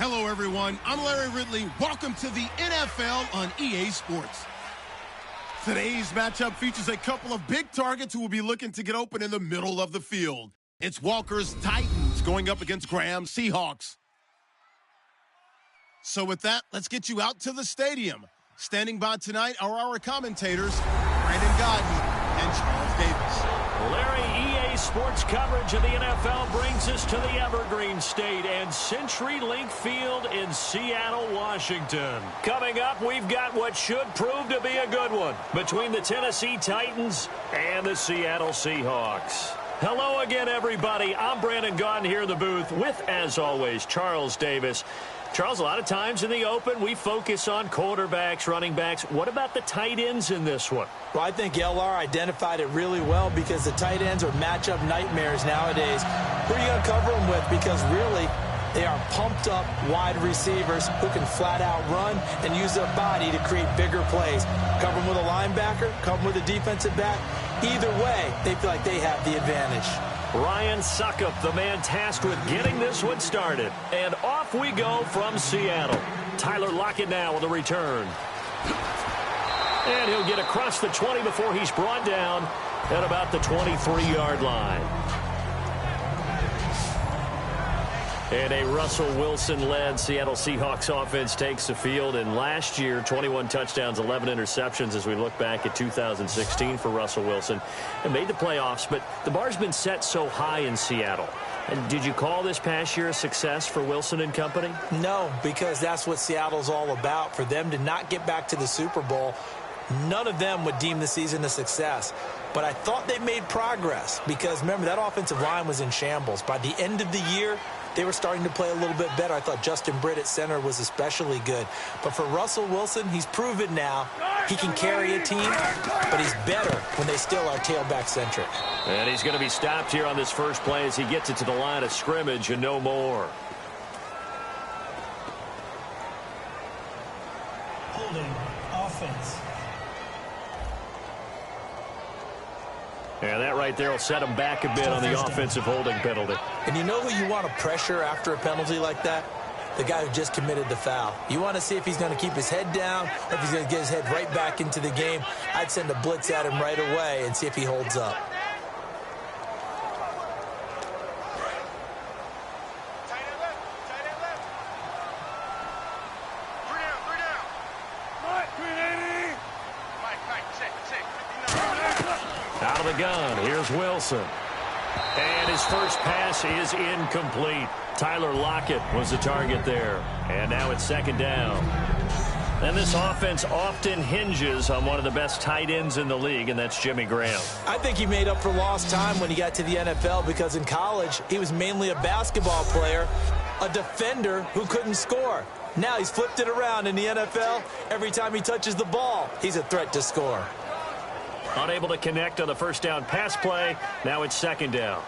Hello, everyone. I'm Larry Ridley. Welcome to the NFL on EA Sports. Today's matchup features a couple of big targets who will be looking to get open in the middle of the field. It's Walker's Titans going up against Graham's Seahawks. So with that, let's get you out to the stadium. Standing by tonight are our commentators, Brandon Godden and Charles Davis. Larry, EA Sports coverage of the NFL brings us to the Evergreen State and CenturyLink Field in Seattle, Washington. Coming up, we've got what should prove to be a good one between the Tennessee Titans and the Seattle Seahawks. Hello again, everybody. I'm Brandon Gaudin here in the booth with, as always, Charles Davis. Charles, a lot of times in the open, we focus on quarterbacks, running backs. What about the tight ends in this one? Well, I think LR identified it really well because the tight ends are matchup nightmares nowadays. Who are you going to cover them with? Because really, they are pumped up wide receivers who can flat out run and use their body to create bigger plays. Cover them with a linebacker, cover them with a defensive back. Either way, they feel like they have the advantage. Ryan Suckup, the man tasked with getting this one started. And off we go from Seattle. Tyler Lockett now with a return. And he'll get across the 20 before he's brought down at about the 23-yard line. And a Russell Wilson-led Seattle Seahawks offense takes the field. And last year, 21 touchdowns, 11 interceptions as we look back at 2016 for Russell Wilson. And made the playoffs, but the bar's been set so high in Seattle. And did you call this past year a success for Wilson and company? No, because that's what Seattle's all about. For them to not get back to the Super Bowl, none of them would deem the season a success. But I thought they made progress because, remember, that offensive line was in shambles. By the end of the year, they were starting to play a little bit better. I thought Justin Britt at center was especially good. But for Russell Wilson, he's proven now he can carry a team, but he's better when they still are tailback-centric. And he's going to be stopped here on this first play as he gets it to the line of scrimmage and no more. Holding offense. And that right there will set him back a bit on the offensive holding penalty. And you know who you want to pressure after a penalty like that? The guy who just committed the foul. You want to see if he's going to keep his head down or if he's going to get his head right back into the game. I'd send a blitz at him right away and see if he holds up. Out of the gun, here's Wilson. And his first pass is incomplete. Tyler Lockett was the target there. And now it's second down. And this offense often hinges on one of the best tight ends in the league, and that's Jimmy Graham. I think he made up for lost time when he got to the NFL because in college, he was mainly a basketball player, a defender who couldn't score. Now he's flipped it around in the NFL. Every time he touches the ball, he's a threat to score. Unable to connect on the first down pass play. Now it's second down.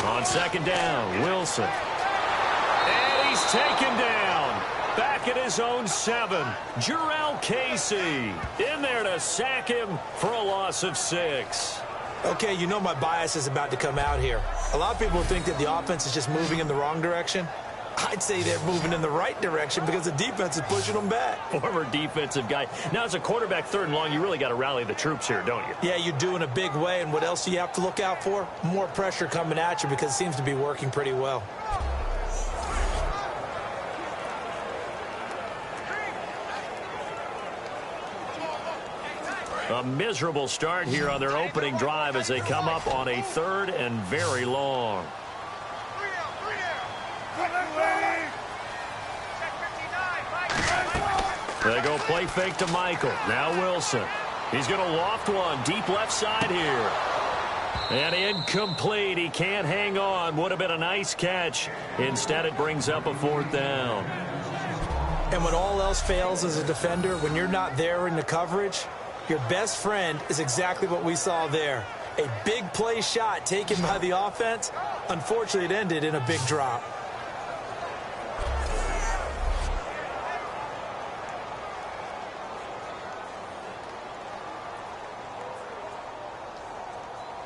On second down, Wilson. And he's taken down. Back at his own 7. Jarrell Casey in there to sack him for a loss of 6. Okay, you know my bias is about to come out here. A lot of people think that the offense is just moving in the wrong direction. I'd say they're moving in the right direction because the defense is pushing them back. Former defensive guy. Now, as a quarterback, third and long, you really got to rally the troops here, don't you? Yeah, you do in a big way. And what else do you have to look out for? More pressure coming at you because it seems to be working pretty well. A miserable start here on their opening drive as they come up on a third and very long. They go play fake to Michael. Now Wilson. He's going to loft one deep left side here. And incomplete. He can't hang on. Would have been a nice catch. Instead, it brings up a fourth down. And when all else fails as a defender, when you're not there in the coverage, your best friend is exactly what we saw there. A big play shot taken by the offense. Unfortunately, it ended in a big drop.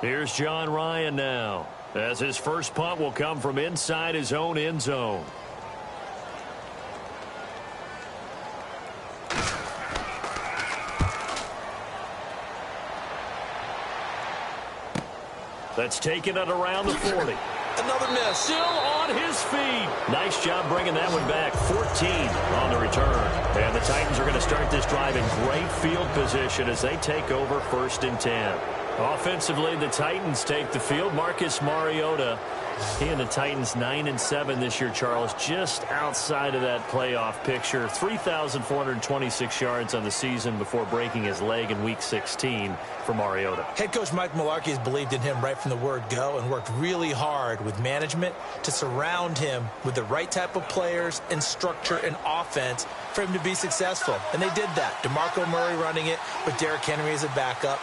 Here's John Ryan now, as his first punt will come from inside his own end zone. That's taken it around the 40. Another miss. Still on his feet. Nice job bringing that one back. 14 on the return. And the Titans are going to start this drive in great field position as they take over 1st and 10. Offensively, the Titans take the field. Marcus Mariota, he and the Titans 9-7 this year, Charles, just outside of that playoff picture. 3,426 yards on the season before breaking his leg in Week 16 for Mariota. Head coach Mike Mularkey has believed in him right from the word go and worked really hard with management to surround him with the right type of players and structure and offense for him to be successful. And they did that. DeMarco Murray running it with Derrick Henry as a backup.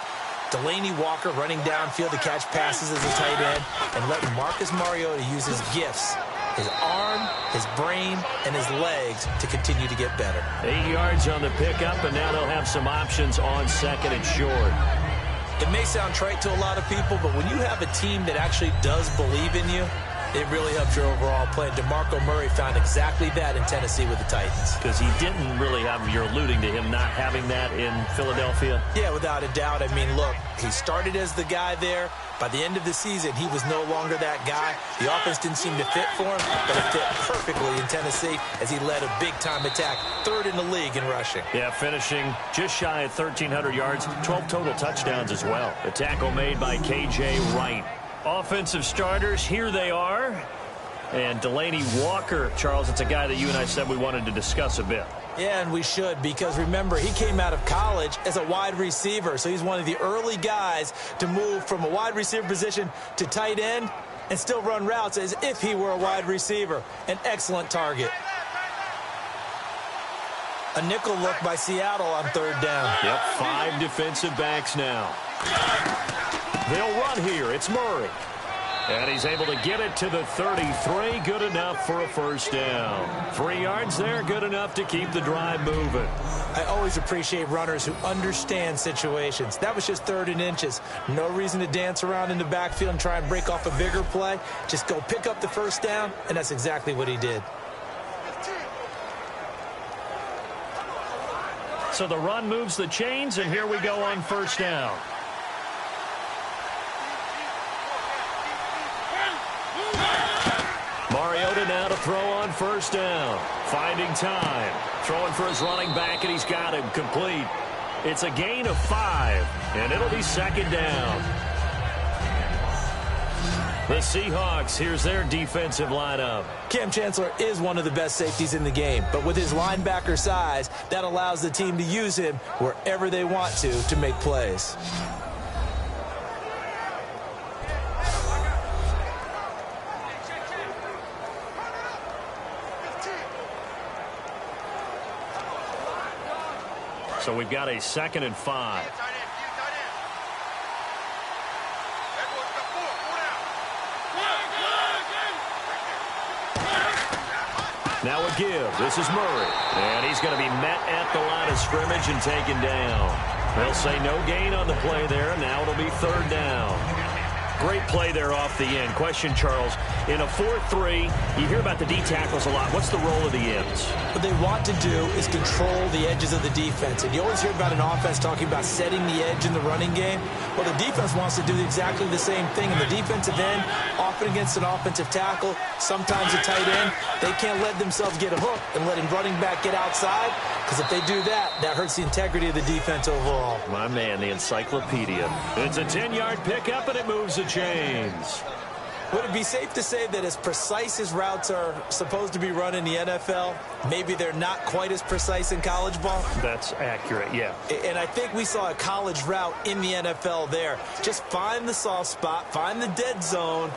Delaney Walker running downfield to catch passes as a tight end, and letting Marcus Mariota use his gifts, his arm, his brain, and his legs to continue to get better. 8 yards on the pickup, and now they'll have some options on 2nd and short. It may sound trite to a lot of people, but when you have a team that actually does believe in you, it really helps your overall play. And DeMarco Murray found exactly that in Tennessee with the Titans. Because he didn't really have, you're alluding to him not having that in Philadelphia? Yeah, without a doubt. I mean, look, he started as the guy there. By the end of the season, he was no longer that guy. The offense didn't seem to fit for him, but it fit perfectly in Tennessee as he led a big-time attack, 3rd in the league in rushing. Yeah, finishing just shy of 1,300 yards, 12 total touchdowns as well. A tackle made by K.J. Wright. Offensive starters, here they are. And Delaney Walker, Charles, it's a guy that you and I said we wanted to discuss a bit. Yeah, and we should, because remember, he came out of college as a wide receiver, so he's one of the early guys to move from a wide receiver position to tight end and still run routes as if he were a wide receiver. An excellent target. A nickel look by Seattle on 3rd down. Yep, 5 defensive backs now. They'll run here. It's Murray. And he's able to get it to the 33. Good enough for a 1st down. 3 yards there. Good enough to keep the drive moving. I always appreciate runners who understand situations. That was just 3rd and inches. No reason to dance around in the backfield and try and break off a bigger play. Just go pick up the 1st down, and that's exactly what he did. So the run moves the chains, and here we go on 1st down. Mariota now to throw on 1st down. Finding time. Throwing for his running back, and he's got him complete. It's a gain of 5, and it'll be 2nd down. The Seahawks, here's their defensive lineup. Cam Chancellor is one of the best safeties in the game, but with his linebacker size, that allows the team to use him wherever they want to make plays. So we've got a 2nd and 5. Now a give. This is Murray. And he's going to be met at the line of scrimmage and taken down. They'll say no gain on the play there. Now it'll be 3rd down. Great play there off the end. Question, Charles, in a 4-3, you hear about the D tackles a lot. What's the role of the ends? What they want to do is control the edges of the defense. And you always hear about an offense talking about setting the edge in the running game. Well, the defense wants to do exactly the same thing. And the defensive end, often against an offensive tackle, sometimes a tight end, they can't let themselves get a hook and let a running back get outside. Because if they do that, that hurts the integrity of the defense overall. My man, the encyclopedia. It's a 10-yard pickup, and it moves the chains. Would it be safe to say that as precise as routes are supposed to be run in the NFL, maybe they're not quite as precise in college ball? That's accurate, yeah. And I think we saw a college route in the NFL there. Just find the soft spot, find the dead zone,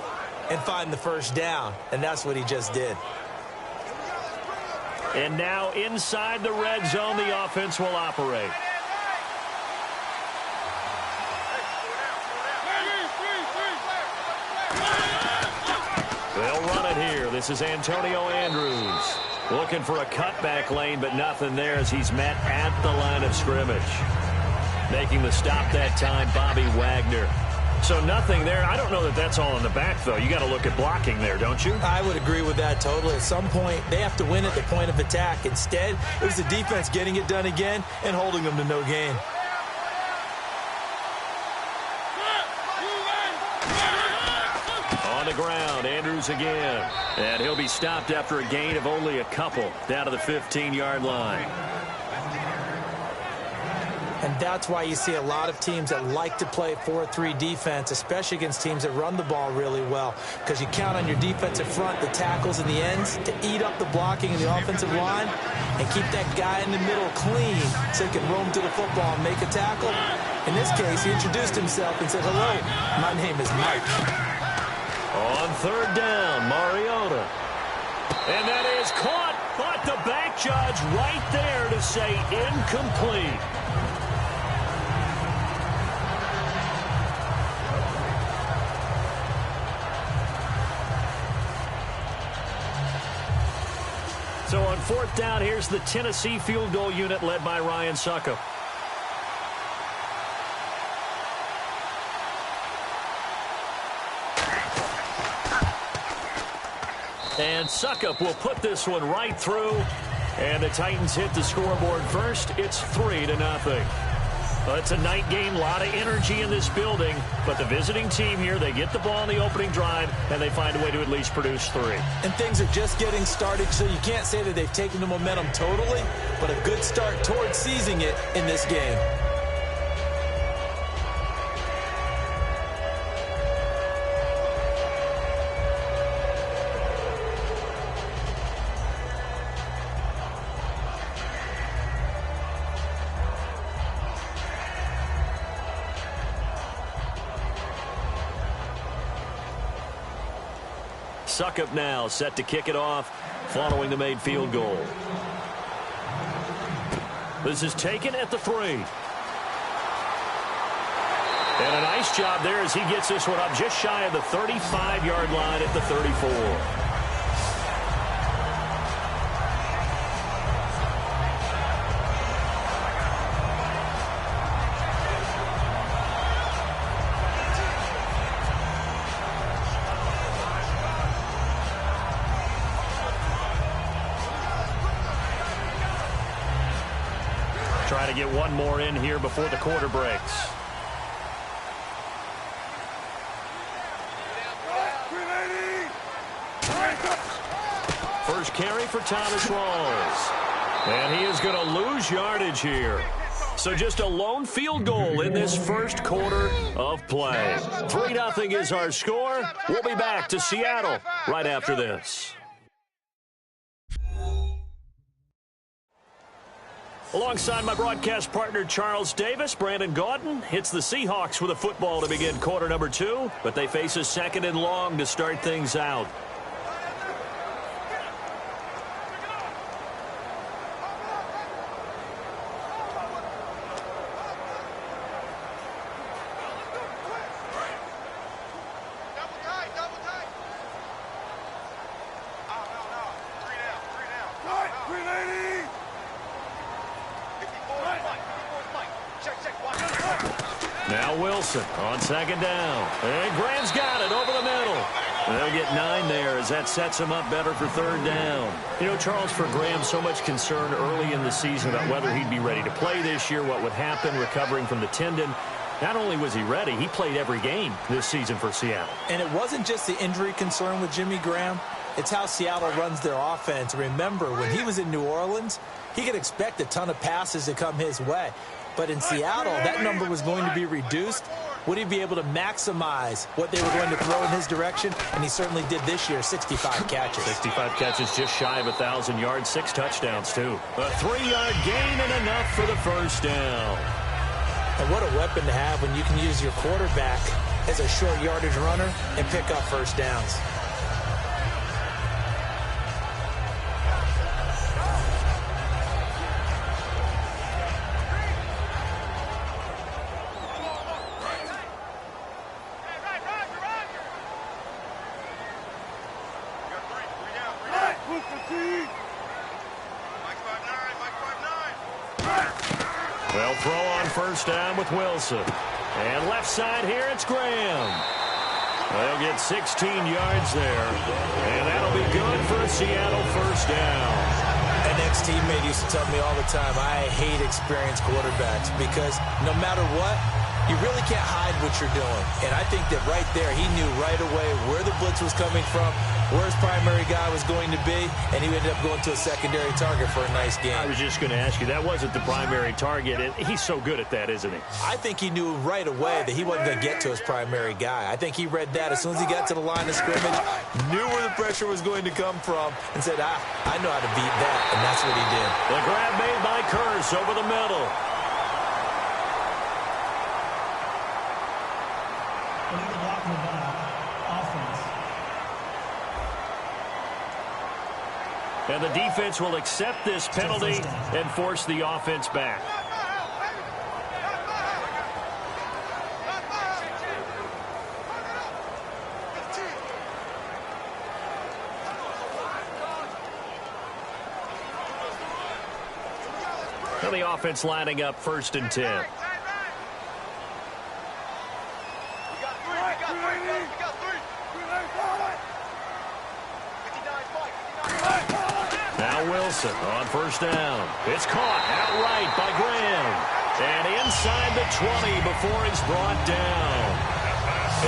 and find the 1st down. And that's what he just did. And now inside the red zone, the offense will operate. They'll run it here. This is Antonio Andrews. Looking for a cutback lane, but nothing there as he's met at the line of scrimmage. Making the stop that time, Bobby Wagner. So nothing there. I don't know that that's all in the back, though. You got to look at blocking there, don't you? I would agree with that totally. At some point, they have to win at the point of attack. Instead, it was the defense getting it done again and holding them to no gain. On the ground, Andrews again. And he'll be stopped after a gain of only a couple down to the 15-yard line. And that's why you see a lot of teams that like to play 4-3 defense, especially against teams that run the ball really well, because you count on your defensive front, the tackles and the ends, to eat up the blocking in the offensive line and keep that guy in the middle clean so he can roam to the football and make a tackle. In this case, he introduced himself and said, "Hello, my name is Mike." On third down, Mariota. And that is caught, but the back judge right there to say incomplete. So on fourth down, here's the Tennessee field goal unit led by Ryan Suckup. And Suckup will put this one right through. And the Titans hit the scoreboard first. It's 3-0. Well, it's a night game, a lot of energy in this building. But the visiting team here, they get the ball on the opening drive, and they find a way to at least produce 3. And things are just getting started, so you can't say that they've taken the momentum totally, but a good start towards seizing it in this game. Suckup now set to kick it off following the made field goal. This is taken at the 3. And a nice job there as he gets this one up just shy of the 35-yard line at the 34. Trying to get one more in here before the quarter breaks. First carry for Thomas Rawls. And he is going to lose yardage here. So just a lone field goal in this first quarter of play. 3-0 is our score. We'll be back to Seattle right after this. Alongside my broadcast partner, Charles Davis, Brandon Gaudin hits the Seahawks with a football to begin quarter number 2, but they face a 2nd and long to start things out. Now Wilson on 2nd down. And Graham's got it over the middle. They'll get 9 there as that sets him up better for 3rd down. You know, Charles, for Graham, so much concern early in the season about whether he'd be ready to play this year, what would happen recovering from the tendon. Not only was he ready, he played every game this season for Seattle. And it wasn't just the injury concern with Jimmy Graham. It's how Seattle runs their offense. Remember, when he was in New Orleans, he could expect a ton of passes to come his way. But in Seattle, that number was going to be reduced. Would he be able to maximize what they were going to throw in his direction? And he certainly did this year, 65 catches. 65 catches, just shy of 1,000 yards, 6 touchdowns, too. A 3-yard gain and enough for the first down. And what a weapon to have when you can use your quarterback as a short yardage runner and pick up first downs. They'll throw on first down with Wilson. And left side here, it's Graham. They'll get 16 yards there. And that'll be good for a Seattle first down. An ex-teammate used to tell me all the time, I hate experienced quarterbacks because no matter what, you really can't hide what you're doing. And I think that right there, he knew right away where the blitz was coming from, where his primary guy was going to be, and he ended up going to a secondary target for a nice game. I was just going to ask you, that wasn't the primary target, and he's so good at that, isn't he? I think he knew right away that he wasn't going to get to his primary guy. I think he read that as soon as he got to the line of scrimmage, knew where the pressure was going to come from, and said, I know how to beat that, and that's what he did. The grab made by Curse over the middle. And the defense will accept this penalty and force the offense back. Now the offense lining up 1st and 10. Wilson on 1st down. It's caught outright by Graham. And inside the 20 before he's brought down.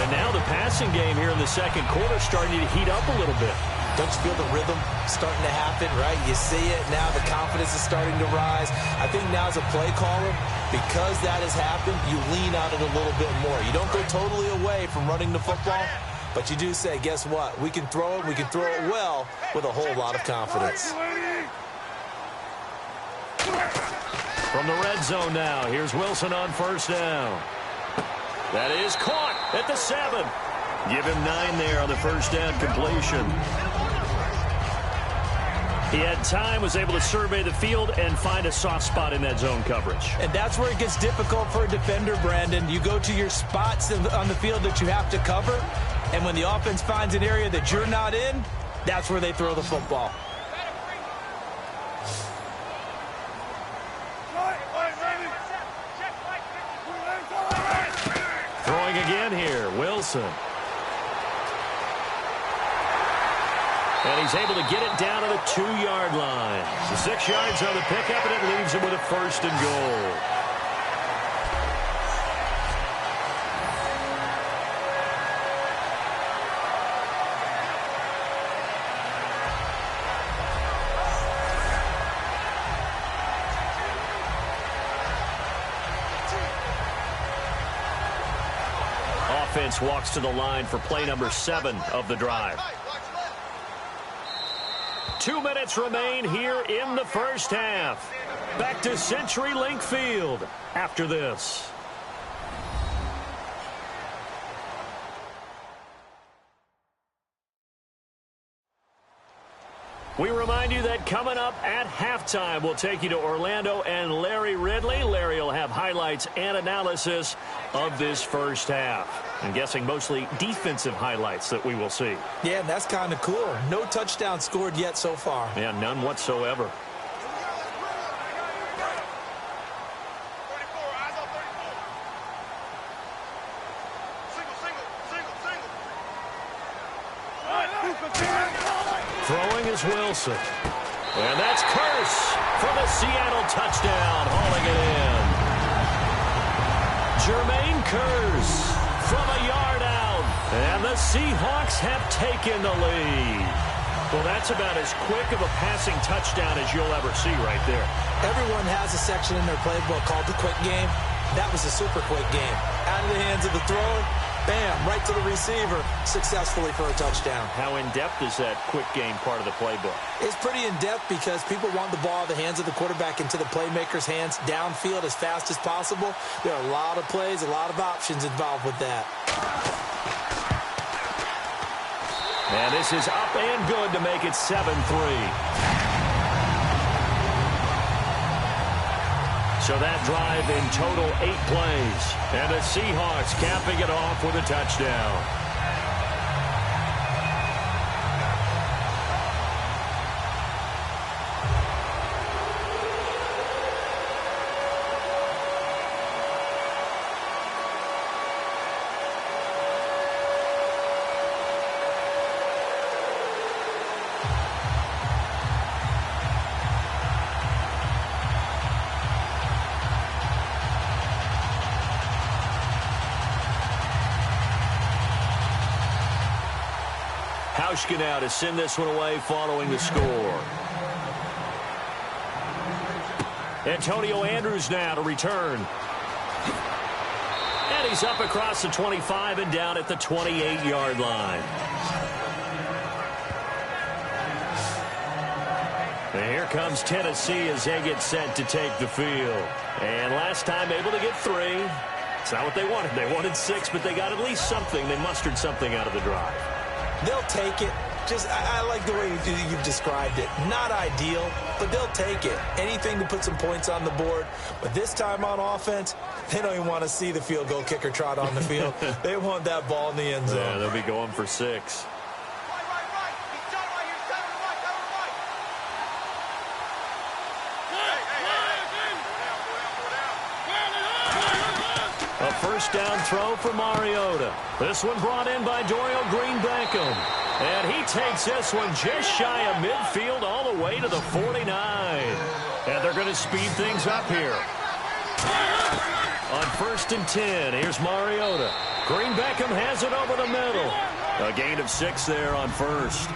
And now the passing game here in the second quarter starting to heat up a little bit. Don't you feel the rhythm starting to happen, right? You see it now. The confidence is starting to rise. I think now as a play caller, because that has happened, you lean on it a little bit more. You don't go totally away from running the football, but you do say, guess what? We can throw it. We can throw it well with a whole lot of confidence. From the red zone now, here's Wilson on 1st down. That is caught at the 7. Give him 9 there on the 1st down completion. He had time, was able to survey the field and find a soft spot in that zone coverage. And that's where it gets difficult for a defender, Brandon. You go to your spots on the field that you have to cover, and when the offense finds an area that you're not in, that's where they throw the football. Throwing again here, Wilson. And he's able to get it down to the 2-yard line. So 6 yards on the pickup, and it leaves him with a 1st and goal. Offense walks to the line for play number 7 of the drive. 2 minutes remain here in the first half. Back to CenturyLink Field after this. We remind you that coming up at halftime, we'll take you to Orlando and Larry Ridley. Larry will have highlights and analysis of this first half. I'm guessing mostly defensive highlights that we will see. Yeah, and that's kind of cool. No touchdown scored yet so far. Yeah, none whatsoever. Throwing is Wilson. And that's Curse for the Seattle touchdown, hauling it in. Jermaine Curse from a yard out. And the Seahawks have taken the lead. Well, that's about as quick of a passing touchdown as you'll ever see right there. Everyone has a section in their playbook called the quick game. That was a super quick game. Out of the hands of the thrower, bam, right to the receiver, successfully for a touchdown. How in-depth is that quick game part of the playbook? It's pretty in-depth because people want the ball out of the hands of the quarterback into the playmaker's hands downfield as fast as possible. There are a lot of plays, a lot of options involved with that. And this is up and good to make it 7-3. So that drive in total 8 plays. And the Seahawks capping it off with a touchdown. Hauschka now to send this one away following the score. Antonio Andrews now to return. And he's up across the 25 and down at the 28-yard line. And here comes Tennessee as they get set to take the field. And last time able to get 3. It's not what they wanted. They wanted 6, but they got at least something. They mustered something out of the drive. They'll take it. I like the way you've described it. Not ideal, but they'll take it. Anything to put some points on the board. But this time on offense, they don't even want to see the field goal kicker trot on the field. They want that ball in the end zone. Yeah, they'll be going for 6. A first down throw for Mariota. This one brought in by Dorial Green-Beckham. And he takes this one just shy of midfield all the way to the 49. And they're going to speed things up here. On 1st and 10, here's Mariota. Green-Beckham has it over the middle. A gain of 6 there on 1st.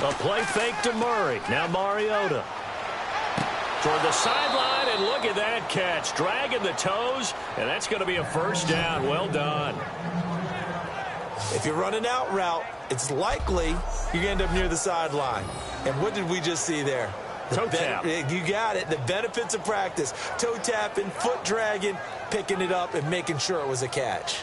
A play fake to Murray. Now Mariota. Toward the sideline, and look at that catch. Dragging the toes, and that's going to be a first down. Well done. If you're running out route, it's likely you're going to end up near the sideline. And what did we just see there? Toe tap. You got it. The benefits of practice. Toe tapping, foot dragging, picking it up, and making sure it was a catch.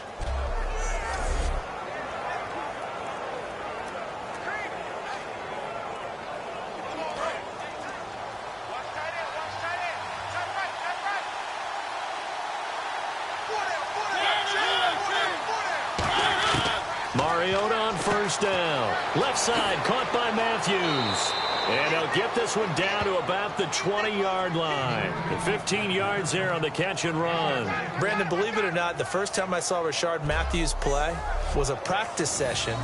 Mariota on first down. Left side caught by Matthews. And they'll get this one down to about the 20-yard line. 15 yards there on the catch and run. Brandon, believe it or not, the first time I saw Rashard Matthews play was a practice session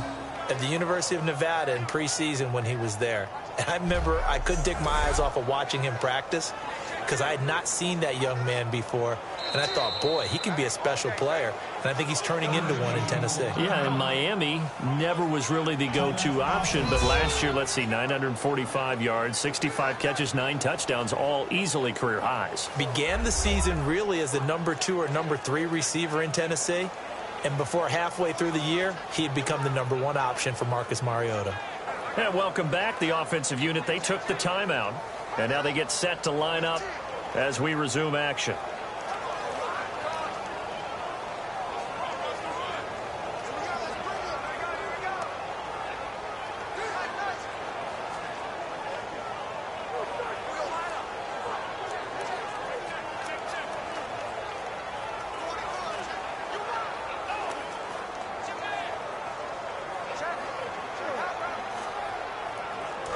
at the University of Nevada in preseason when he was there. And I remember I couldn't take my eyes off of watching him practice because I had not seen that young man before. And I thought, boy, he can be a special player. And I think he's turning into one in Tennessee. Yeah, and Miami never was really the go-to option. But last year, let's see, 945 yards, 65 catches, 9 touchdowns, all easily career highs. Began the season really as the number 2 or number 3 receiver in Tennessee. And before halfway through the year, he had become the number 1 option for Marcus Mariota. And welcome back, the offensive unit. They took the timeout. And now they get set to line up as we resume action.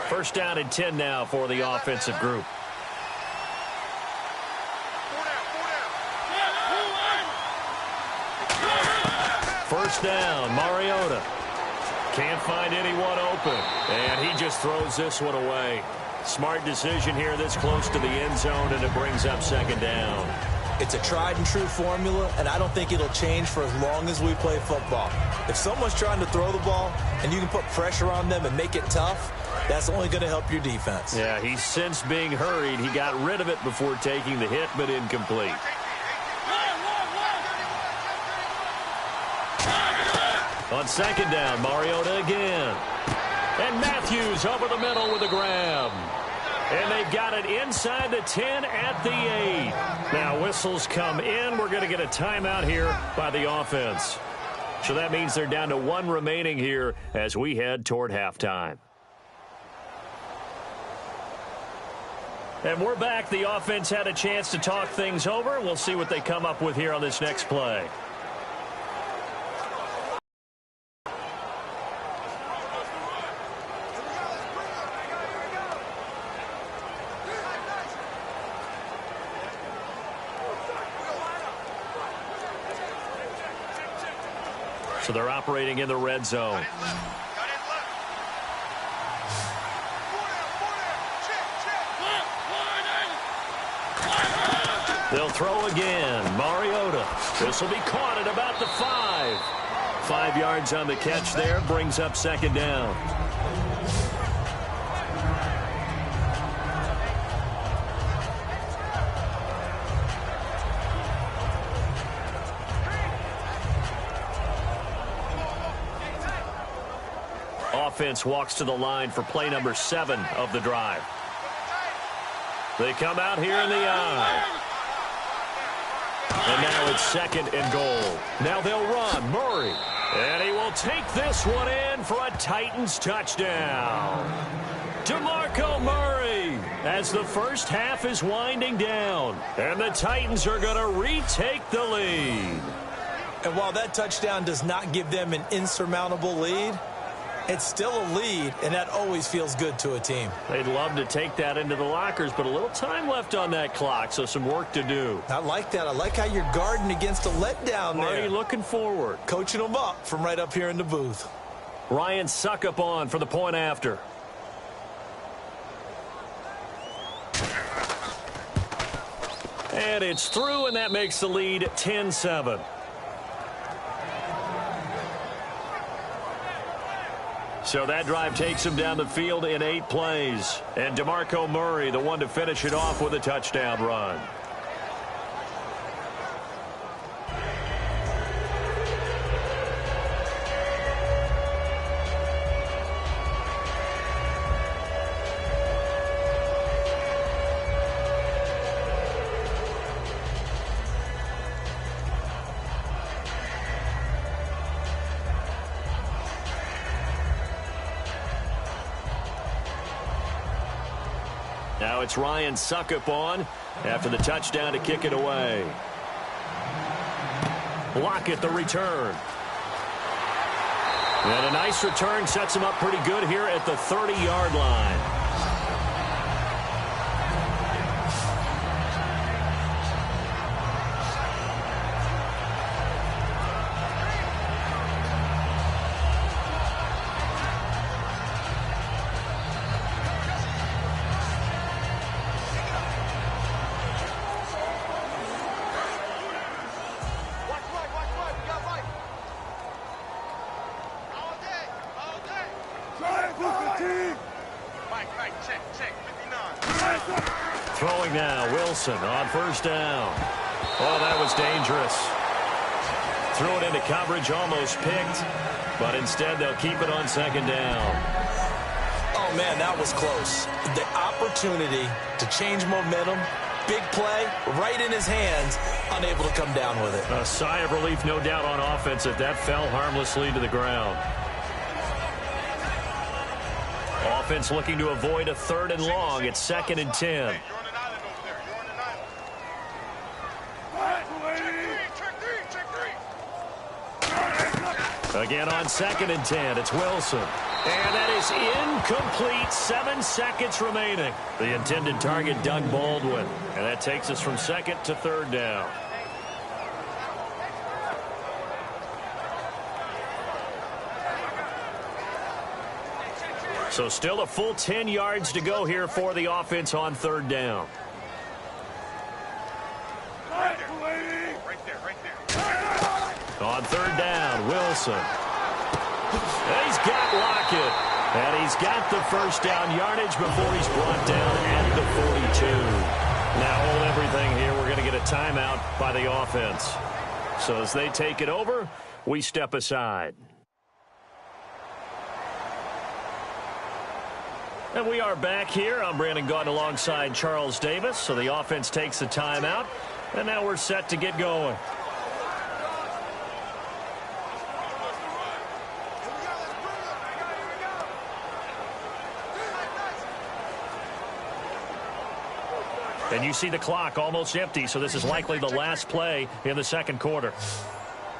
First down and 10 now for the offensive group. First down, Mariota. Can't find anyone open. And he just throws this one away. Smart decision here this close to the end zone, and it brings up second down. It's a tried-and-true formula, and I don't think it'll change for as long as we play football. If someone's trying to throw the ball and you can put pressure on them and make it tough, that's only going to help your defense. Yeah, he's since being hurried. He got rid of it before taking the hit, but incomplete. On second down, Mariota again. And Matthews over the middle with a grab. And they've got it inside the 10 at the 8. Now whistles come in. We're going to get a timeout here by the offense. So that means they're down to 1 remaining here as we head toward halftime. And we're back. The offense had a chance to talk things over. We'll see what they come up with here on this next play. So they're operating in the red zone. They'll throw again. Mariota. This will be caught at about the 5. 5 yards on the catch there. Brings up second down. Offense walks to the line for play number 7 of the drive. They come out here in the eye. And now it's second and goal. Now they'll run. Murray. And he will take this one in for a Titans touchdown. DeMarco Murray as the first half is winding down. And the Titans are going to retake the lead. And while that touchdown does not give them an insurmountable lead, it's still a lead, and that always feels good to a team. They'd love to take that into the lockers, but a little time left on that clock, so some work to do. I like that. I like how you're guarding against a letdown there. Already looking forward. Coaching them up from right up here in the booth. Ryan Suckup on for the point after. And it's through, and that makes the lead 10-7. So that drive takes him down the field in 8 plays. And DeMarco Murray, the one to finish it off with a touchdown run. Now it's Ryan Suckup on after the touchdown to kick it away. Lockett the return. And a nice return sets him up pretty good here at the 30-yard line. Throwing now, Wilson on first down. Oh, that was dangerous. Threw it into coverage, almost picked, but instead they'll keep it on second down. Oh, man, that was close. The opportunity to change momentum, big play, right in his hands, unable to come down with it. A sigh of relief, no doubt, on offense if that fell harmlessly to the ground. Offense looking to avoid a 3rd and long. It's 2nd and 10. Again on 2nd and 10, it's Wilson. And that is incomplete. 7 seconds remaining. The intended target, Doug Baldwin. And that takes us from 2nd to 3rd down. So still a full 10 yards to go here for the offense on 3rd down. On 3rd down, Wilson. And he's got Lockett. And he's got the first down yardage before he's brought down at the 42. Now hold everything here. We're going to get a timeout by the offense. So as they take it over, we step aside. And we are back here. I'm Brandon Gaunt alongside Charles Davis. So the offense takes the timeout. And now we're set to get going. And you see the clock almost empty, so this is likely the last play in the 2nd quarter.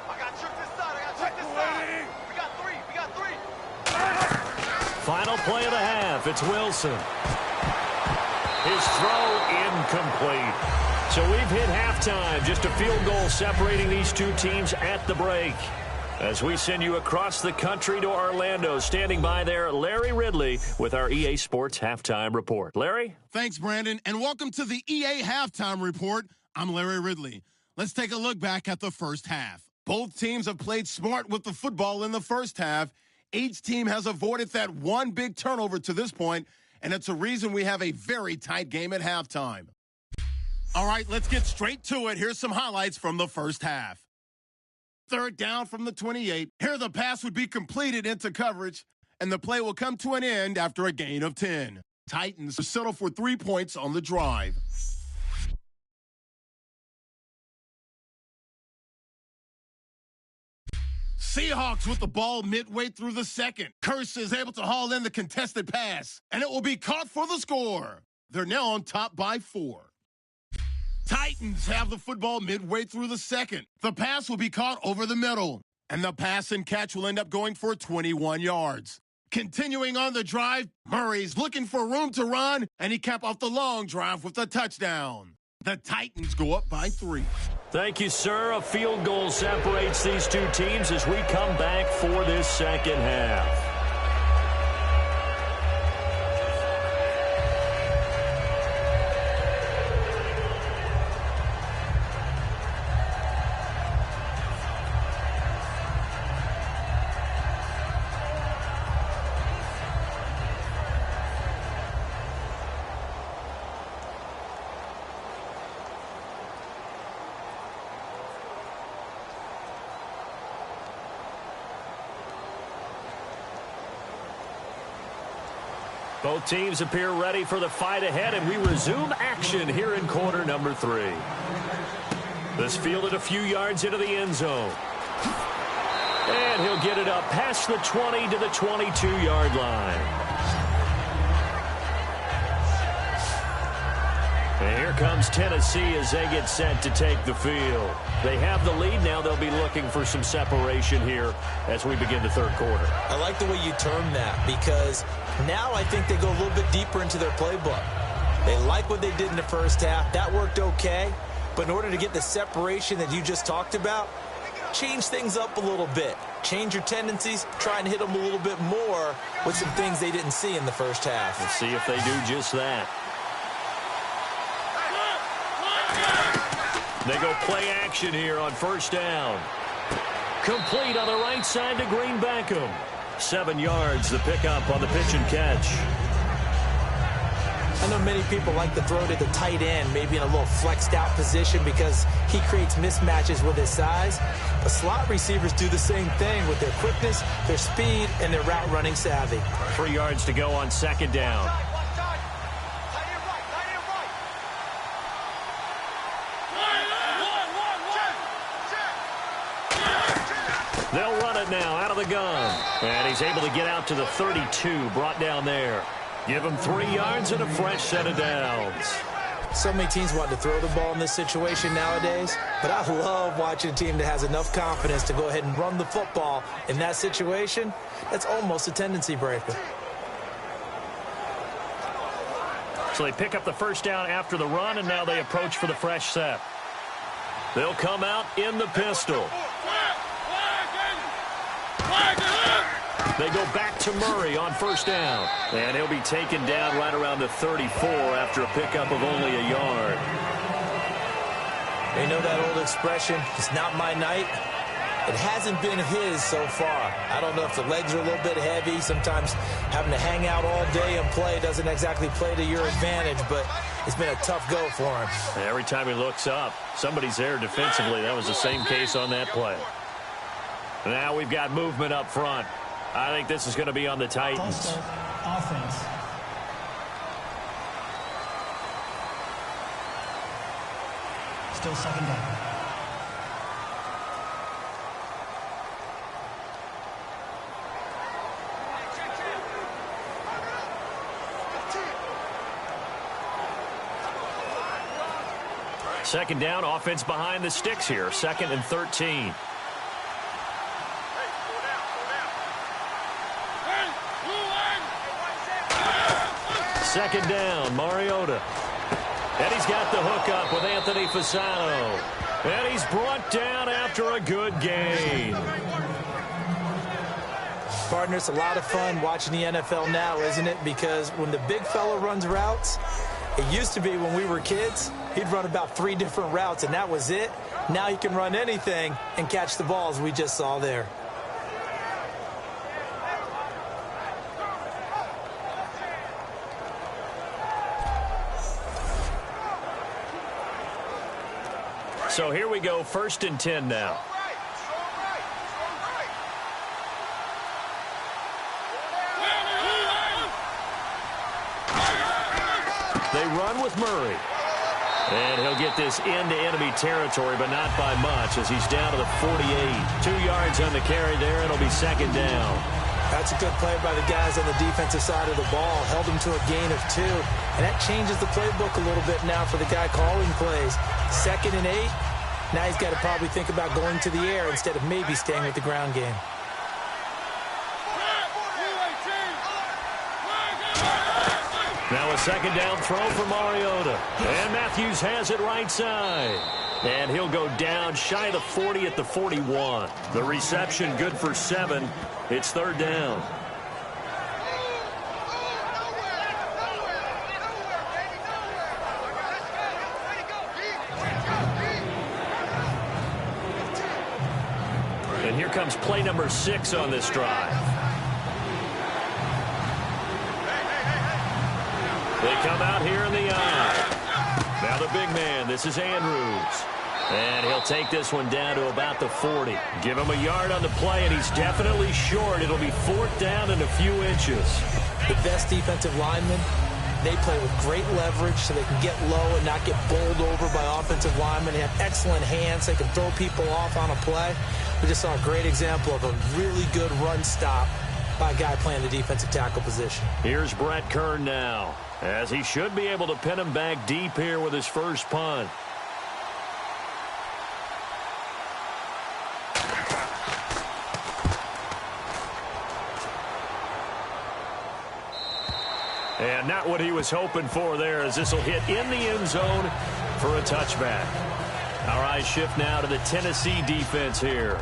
I got to check this side. I got to check this side. We got three. We got three. Final play of the half. It's Wilson. His throw incomplete. So we've hit halftime. Just a field goal separating these two teams at the break. As we send you across the country to Orlando, standing by there, Larry Ridley with our EA Sports Halftime Report. Larry? Thanks, Brandon, and welcome to the EA Halftime Report. I'm Larry Ridley. Let's take a look back at the first half. Both teams have played smart with the football in the first half. Each team has avoided that one big turnover to this point, and it's a reason we have a very tight game at halftime. All right, let's get straight to it. Here's some highlights from the first half. Third down from the 28. Here the pass would be completed into coverage, and the play will come to an end after a gain of 10. Titans settle for 3 points on the drive. Seahawks with the ball midway through the second. Curse is able to haul in the contested pass, and it will be caught for the score. They're now on top by 4. Titans have the football midway through the second. The pass will be caught over the middle, and the pass and catch will end up going for 21 yards. Continuing on the drive, Murray's looking for room to run, and he capped off the long drive with a touchdown. The Titans go up by 3. Thank you, sir. A field goal separates these two teams as we come back for this second half. Both teams appear ready for the fight ahead, and we resume action here in quarter number 3. This fielded a few yards into the end zone. And he'll get it up past the 20 to the 22-yard line. And here comes Tennessee as they get set to take the field. They have the lead now. They'll be looking for some separation here as we begin the third quarter. I like the way you term that because now I think they go a little bit deeper into their playbook. They like what they did in the first half. That worked okay. But in order to get the separation that you just talked about, change things up a little bit. Change your tendencies. Try and hit them a little bit more with some things they didn't see in the first half. Let's see if they do just that. They go play action here on first down. Complete on the right side to Green Beckham. 7 yards, the pickup on the pitch and catch. I know many people like to throw to the tight end, maybe in a little flexed out position because he creates mismatches with his size. But slot receivers do the same thing with their quickness, their speed, and their route running savvy. 3 yards to go on second down. They'll run it now out of the gun. And he's able to get out to the 32, brought down there. Give him 3 yards and a fresh set of downs. So many teams want to throw the ball in this situation nowadays, but I love watching a team that has enough confidence to go ahead and run the football in that situation. That's almost a tendency breaker. So they pick up the first down after the run, and now they approach for the fresh set. They'll come out in the pistol. They go back to Murray on first down. And he'll be taken down right around the 34 after a pickup of only a yard. You know that old expression, it's not my night? It hasn't been his so far. I don't know if the legs are a little bit heavy. Sometimes having to hang out all day and play doesn't exactly play to your advantage, but it's been a tough go for him. And every time he looks up, somebody's there defensively. That was the same case on that play. Now we've got movement up front. I think this is going to be on the Titans. Offense. Still second down. Second down, offense behind the sticks here. 2nd and 13. Second down, Mariota. And he's got the hook up with Anthony Fasano. And he's brought down after a good gain. Partner, it's a lot of fun watching the NFL now, isn't it? Because when the big fella runs routes, It used to be when we were kids, he'd run about 3 different routes, and that was it. Now he can run anything and catch the balls we just saw there. So here we go, 1st and 10 now. They run with Murray. And he'll get this into enemy territory, but not by much as he's down to the 48. 2 yards on the carry there. It'll be 2nd down. That's a good play by the guys on the defensive side of the ball. Held them to a gain of 2. And that changes the playbook a little bit now for the guy calling plays. 2nd and 8. Now he's got to probably think about going to the air instead of maybe staying with the ground game. Now a 2nd down throw for Mariota. And Matthews has it right side. And he'll go down shy of the 40 at the 41. The reception good for 7. It's 3rd down. And here comes play number 6 on this drive. They come out here in the eye. Now the big man, this is Andrews. And he'll take this one down to about the 40. Give him a yard on the play, and he's definitely short. It'll be 4th down and a few inches. The best defensive linemen, they play with great leverage so they can get low and not get bowled over by offensive linemen. They have excellent hands. They can throw people off on a play. We just saw a great example of a really good run stop by a guy playing the defensive tackle position. Here's Brett Kern now, as he should be able to pin him back deep here with his first punt. And not what he was hoping for there, as this will hit in the end zone for a touchback. Our eyes shift now to the Tennessee defense here.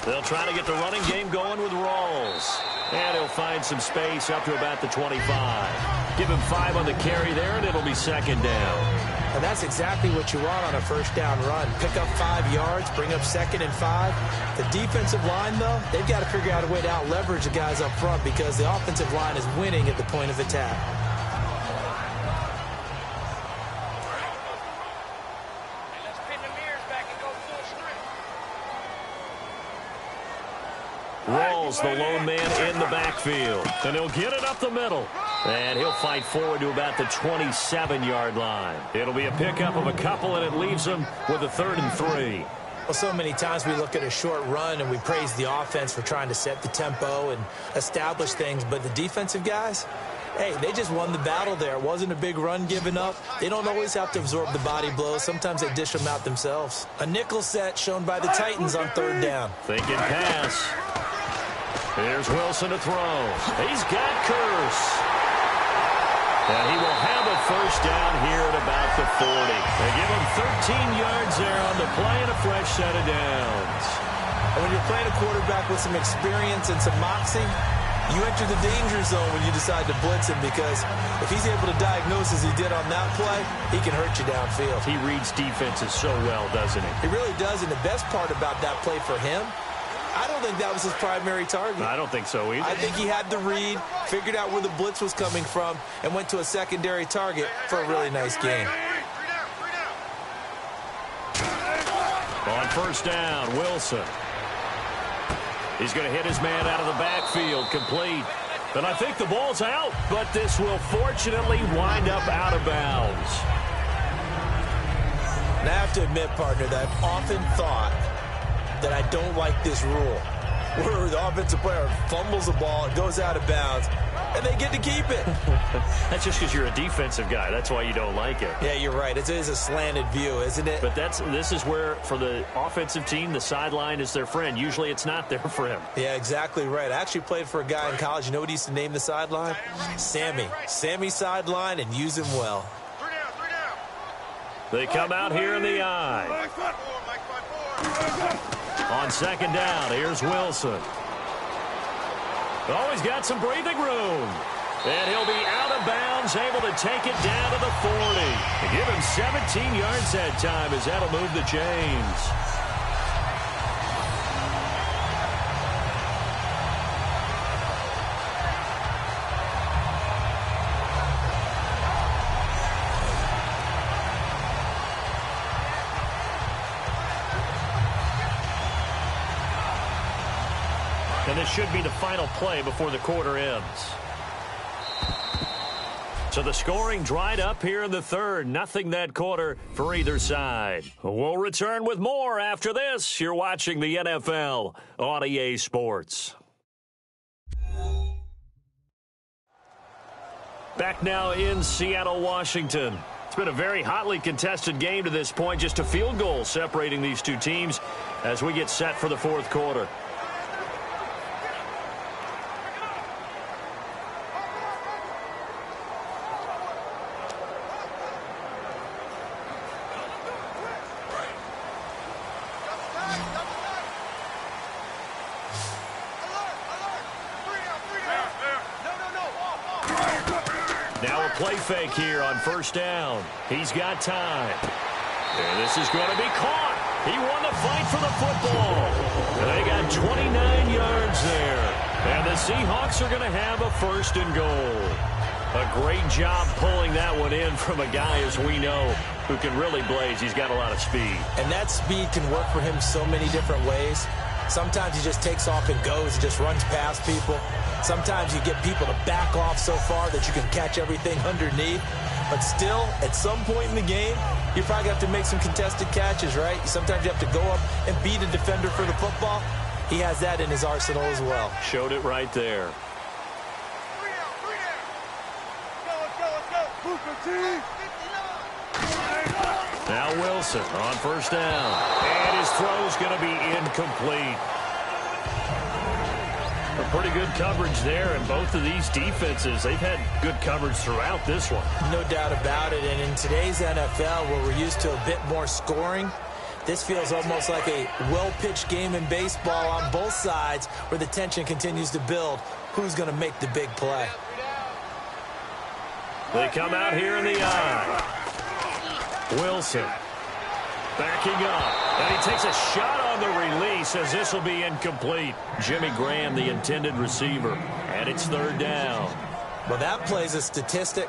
They'll try to get the running game going with Rawls. And he'll find some space up to about the 25. Give him 5 on the carry there, and it'll be 2nd down. And that's exactly what you want on a 1st down run. Pick up 5 yards, bring up 2nd and 5. The defensive line, though, they've got to figure out a way to out-leverage the guys up front because the offensive line is winning at the point of attack. Rawls, the lone man in the backfield. And he'll get it up the middle. And he'll fight forward to about the 27-yard line. It'll be a pickup of a couple, and it leaves him with a 3rd and 3. Well, so many times we look at a short run and we praise the offense for trying to set the tempo and establish things. But the defensive guys, hey, they just won the battle there. It wasn't a big run given up. They don't always have to absorb the body blows. Sometimes they dish them out themselves. A nickel set shown by the Titans on 3rd down. Thinking pass. Here's Wilson to throw. He's got Curse. And he will have a 1st down here at about the 40. They give him 13 yards there on the play and a fresh set of downs. And when you're playing a quarterback with some experience and some moxie, you enter the danger zone when you decide to blitz him because if he's able to diagnose as he did on that play, he can hurt you downfield. He reads defenses so well, doesn't he? He really does, and the best part about that play for him, I don't think that was his primary target. I don't think so either. I think he had the read, figured out where the blitz was coming from, and went to a secondary target for a really nice gain. On 1st down, Wilson. He's going to hit his man out of the backfield, complete. And I think the ball's out, but this will fortunately wind up out of bounds. And I have to admit, partner, that I've often thought that I don't like this rule, where the offensive player fumbles the ball and goes out of bounds. and they get to keep it. That's just because you're a defensive guy. That's why you don't like it. Yeah, you're right. It is a slanted view, isn't it? But this is where, for the offensive team, the sideline is their friend. Usually it's not their friend. Yeah, exactly right. I actually played for a guy in college. You know what he used to name the sideline? Sammy. Sammy sideline, and use him well. They come out here in the eye. On second down, here's Wilson. Oh, he's got some breathing room. And he'll be out of bounds, able to take it down to the 40. They give him 17 yards that time as that'll move the chains. And this should be the final play before the quarter ends. So the scoring dried up here in the third. Nothing that quarter for either side. We'll return with more after this. You're watching the NFL on EA Sports. Back now in Seattle, Washington. It's been a very hotly contested game to this point. Just a field goal separating these two teams as we get set for the fourth quarter. Play fake here on first down. He's got time. And this is going to be caught. He won the fight for the football. They got 29 yards there. And the Seahawks are going to have a first and goal. A great job pulling that one in from a guy, as we know, who can really blaze. He's got a lot of speed. And that speed can work for him so many different ways. Sometimes he just takes off and goes and just runs past people. Sometimes you get people to back off so far that you can catch everything underneath. But still, at some point in the game, you probably have to make some contested catches, right? Sometimes you have to go up and beat a defender for the football. He has that in his arsenal as well. Showed it right there. Now Wilson on first down. And his throw's going to be incomplete. Pretty good coverage there, and both of these defenses, they've had good coverage throughout this one. No doubt about it, and in today's NFL, where we're used to a bit more scoring, this feels almost like a well-pitched game in baseball on both sides where the tension continues to build. Who's going to make the big play? They come out here in the eye. Wilson backing up, and he takes a shot on the release as this will be incomplete. Jimmy Graham, the intended receiver, and it's third down. Well, that plays a statistic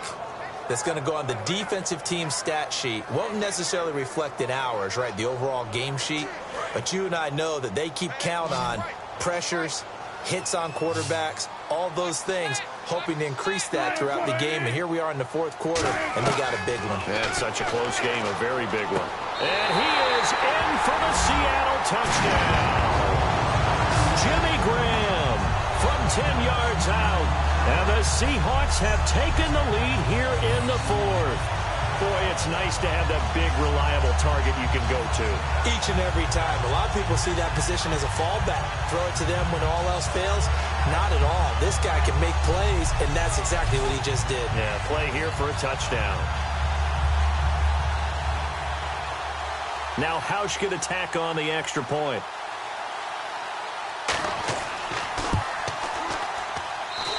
that's going to go on the defensive team stat sheet. Won't necessarily reflect in ours, right, the overall game sheet, but you and I know that they keep count on pressures, hits on quarterbacks, all those things, hoping to increase that throughout the game. And here we are in the fourth quarter, and they got a big one. And such a close game, a very big one. And he is in for the Seattle touchdown. Jimmy Graham from 10 yards out. And the Seahawks have taken the lead here in the fourth. Boy, it's nice to have that big, reliable target you can go to. Each and every time. A lot of people see that position as a fallback. Throw it to them when all else fails. Not at all. This guy can make plays, and that's exactly what he just did. Yeah, play here for a touchdown. Now Housh going to tack on the extra point.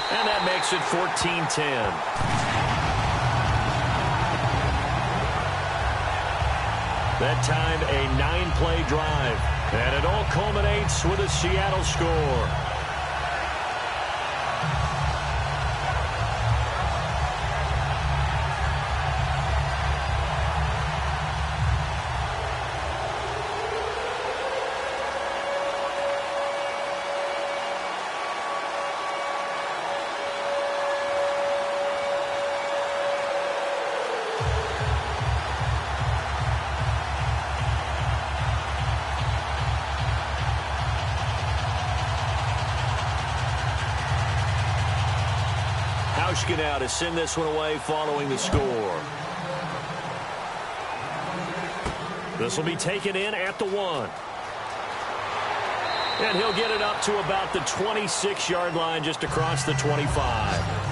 And that makes it 14-10. That time, a 9-play drive. And it all culminates with a Seattle score. Tauschke now to send this one away following the score. This will be taken in at the 1. And he'll get it up to about the 26-yard line, just across the 25.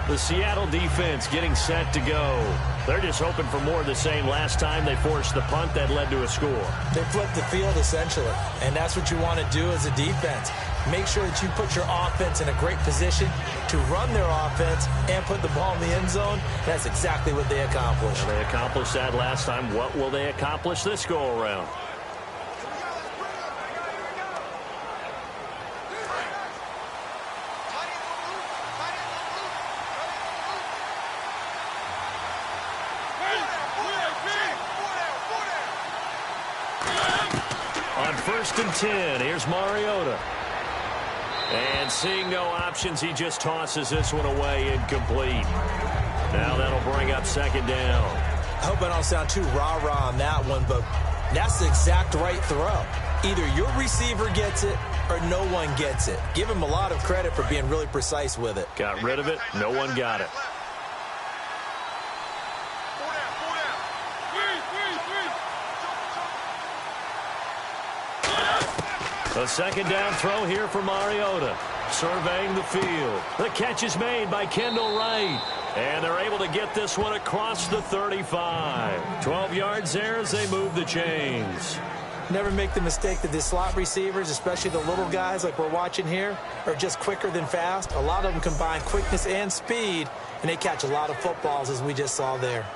The Seattle defense getting set to go. They're just hoping for more of the same. Last time they forced the punt that led to a score. They flipped the field, essentially, and that's what you want to do as a defense. Make sure that you put your offense in a great position to run their offense and put the ball in the end zone. That's exactly what they accomplished. And they accomplished that last time. What will they accomplish this go-around? On 1st and 10, here's Mariota. And seeing no options, he just tosses this one away incomplete. Now that'll bring up 2nd down. I hope I don't sound too rah-rah on that one, but that's the exact right throw. Either your receiver gets it or no one gets it. Give him a lot of credit for being really precise with it. Got rid of it. No one got it. A 2nd down throw here for Mariota. Surveying the field. The catch is made by Kendall Wright. And they're able to get this one across the 35. 12 yards there as they move the chains. Never make the mistake that the slot receivers, especially the little guys like we're watching here, are just quicker than fast. A lot of them combine quickness and speed, and they catch a lot of footballs, as we just saw there.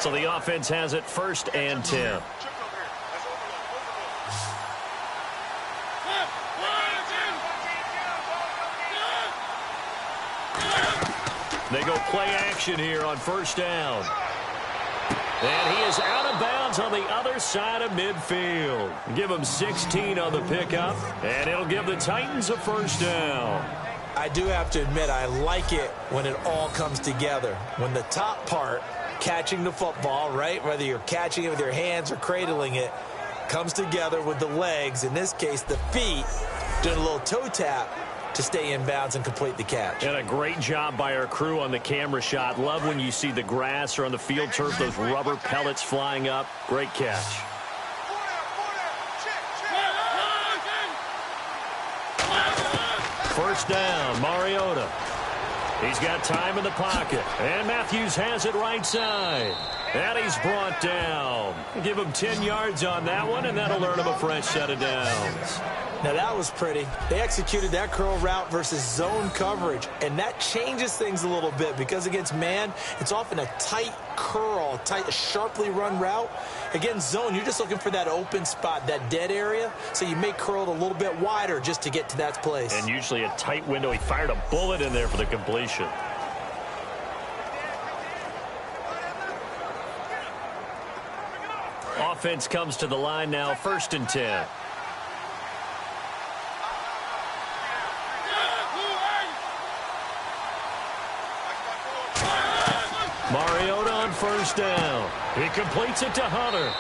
So the offense has it 1st and 10. They go play action here on 1st down. And he is out of bounds on the other side of midfield. Give him 16 on the pickup, and it'll give the Titans a 1st down. I do have to admit, I like it when it all comes together. When the top part, catching the football, right, whether you're catching it with your hands or cradling it, comes together with the legs, in this case the feet, doing a little toe tap to stay in bounds and complete the catch. And a great job by our crew on the camera shot. Love when you see the grass or on the field turf, those rubber pellets flying up. Great catch. First down, Mariota. He's got time in the pocket. And Matthews has it right side. And he's brought down. Give him 10 yards on that one, and that'll earn him a fresh set of downs. Now that was pretty. They executed that curl route versus zone coverage, and that changes things a little bit because against man, it's often a tight curl, tight, sharply run route. Against zone, you're just looking for that open spot, that dead area, so you may curl it a little bit wider just to get to that place. And usually a tight window. He fired a bullet in there for the completion. Offense comes to the line now, 1st and 10. Mariota on 1st down. He completes it to Hunter.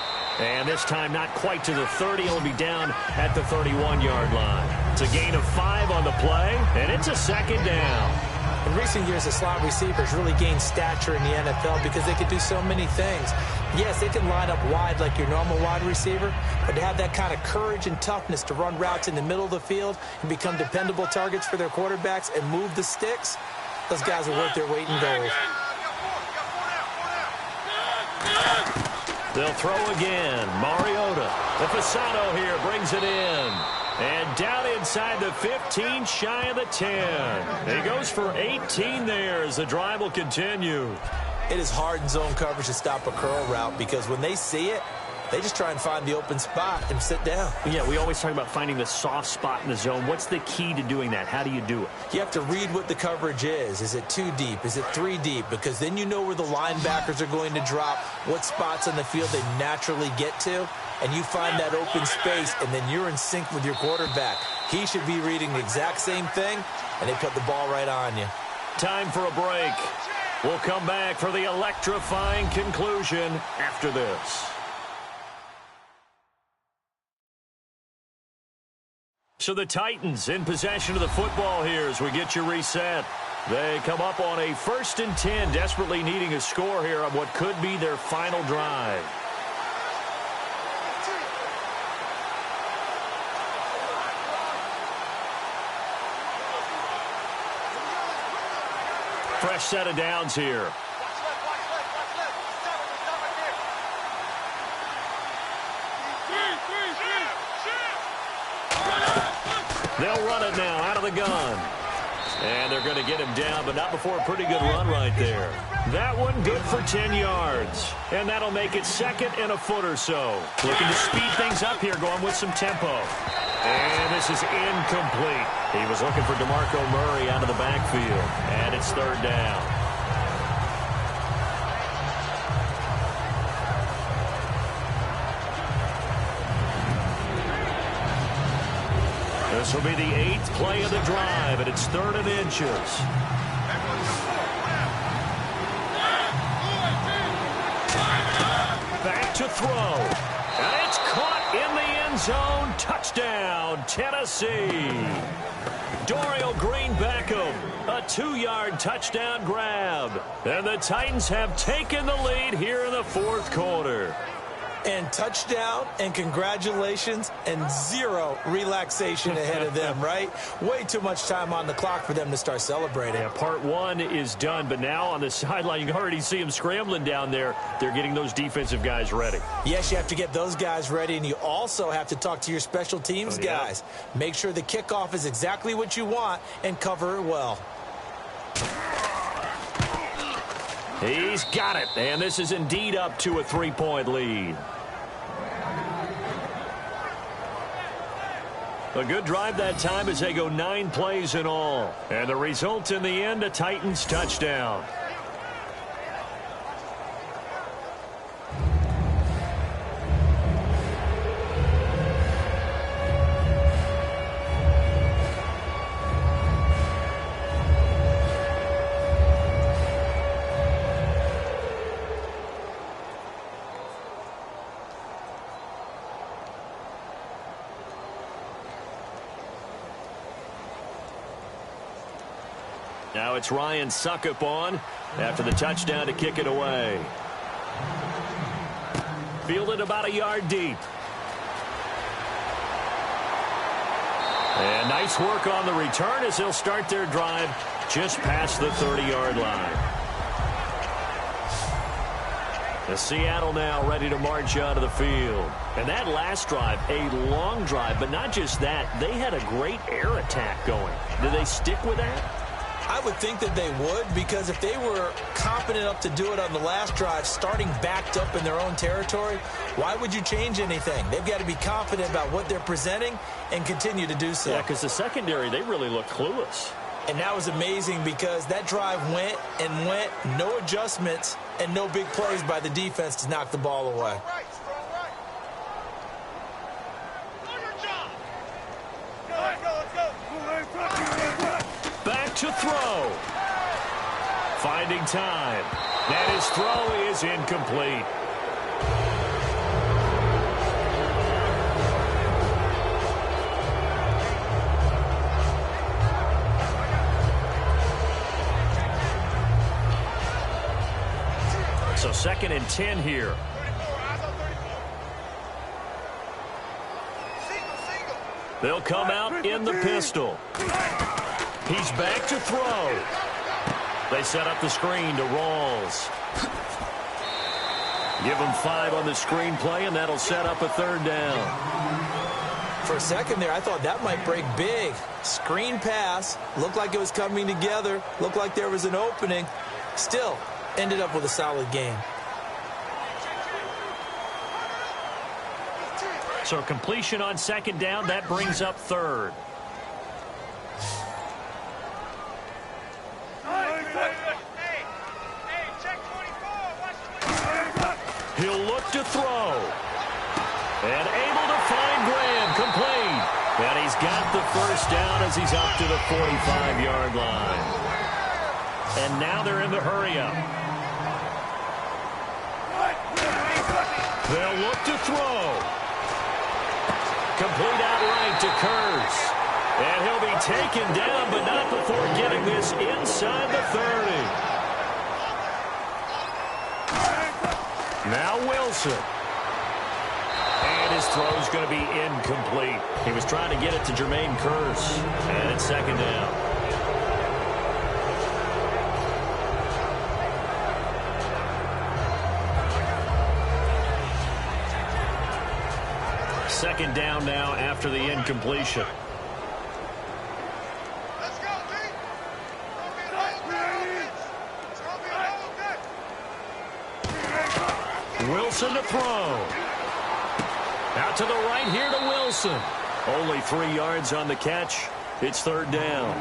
And this time not quite to the 30. He'll be down at the 31-yard line. It's a gain of 5 on the play, and it's a 2nd down. In recent years, the slot receivers really gained stature in the NFL because they could do so many things. Yes, they can line up wide like your normal wide receiver, but to have that kind of courage and toughness to run routes in the middle of the field and become dependable targets for their quarterbacks and move the sticks, those guys are worth their weight in gold. They'll throw again. Mariota. The Fasano here brings it in. And down inside the 15, shy of the 10. He goes for 18 there as the drive will continue. It is hard in zone coverage to stop a curl route because when they see it, they just try and find the open spot and sit down. Yeah, we always talk about finding the soft spot in the zone. What's the key to doing that? How do you do it? You have to read what the coverage is. Is it 2 deep? Is it 3 deep? Because then you know where the linebackers are going to drop, what spots on the field they naturally get to, and you find that open space, and then you're in sync with your quarterback. He should be reading the exact same thing, and they put the ball right on you. Time for a break. We'll come back for the electrifying conclusion after this. So the Titans in possession of the football here as we get you reset. They come up on a 1st and 10, desperately needing a score here on what could be their final drive. Fresh set of downs here. They'll run it now out of the gun. And they're going to get him down, but not before a pretty good run right there. That one good for 10 yards. And that'll make it 2nd and a foot or so. Looking to speed things up here, going with some tempo. And this is incomplete. He was looking for DeMarco Murray out of the backfield. And it's 3rd down. This will be the 8th play of the drive, and it's 3rd and inches. Back to throw. And it's caught in the end zone. Touchdown, Tennessee. Dorial Green Beckham, a 2-yard touchdown grab. And the Titans have taken the lead here in the 4th quarter. And touchdown, and congratulations, and 0 relaxation ahead of them, right? Way too much time on the clock for them to start celebrating. Yeah, part 1 is done, but now on the sideline, you can already see them scrambling down there. They're getting those defensive guys ready. Yes, you have to get those guys ready, and you also have to talk to your special teams guys. Make sure the kickoff is exactly what you want and cover it well. He's got it, and this is indeed up to a 3-point lead. A good drive that time as they go 9 plays in all. And the result in the end, a Titans touchdown. Now it's Ryan Suckup on after the touchdown to kick it away. Fielded about a yard deep. And nice work on the return as they'll start their drive just past the 30-yard line. The Seattle now ready to march out of the field. And that last drive, a long drive, but not just that. They had a great air attack going. Do they stick with that? I would think that they would, because if they were confident enough to do it on the last drive, starting backed up in their own territory, why would you change anything? They've got to be confident about what they're presenting and continue to do so. Yeah, because the secondary, they really look clueless. And that was amazing because that drive went and went, no adjustments, and no big plays by the defense to knock the ball away. Back to throw. Finding time. And his throw is incomplete. So 2nd and 10 here. They'll come out in the pistol. He's back to throw. They set up the screen to Rawls. Give him 5 on the screen play, and that'll set up a 3rd down. For a second there, I thought that might break big. Screen pass. Looked like it was coming together. Looked like there was an opening. Still, ended up with a solid game. So completion on 2nd down, that brings up 3rd. He'll look to throw. And able to find Graham, complete. And he's got the 1st down as he's up to the 45-yard line. And now they're in the hurry-up. They'll look to throw. Complete outright it to Kurz. And he'll be taken down, but not before getting this inside the 30. Now Wilson. And his throw's going to be incomplete. He was trying to get it to Jermaine Kurz. And it's second down. Second down now after the incompletion. Let's go, D. Wilson to throw. Out to the right here to Wilson. Only 3 yards on the catch. It's third down.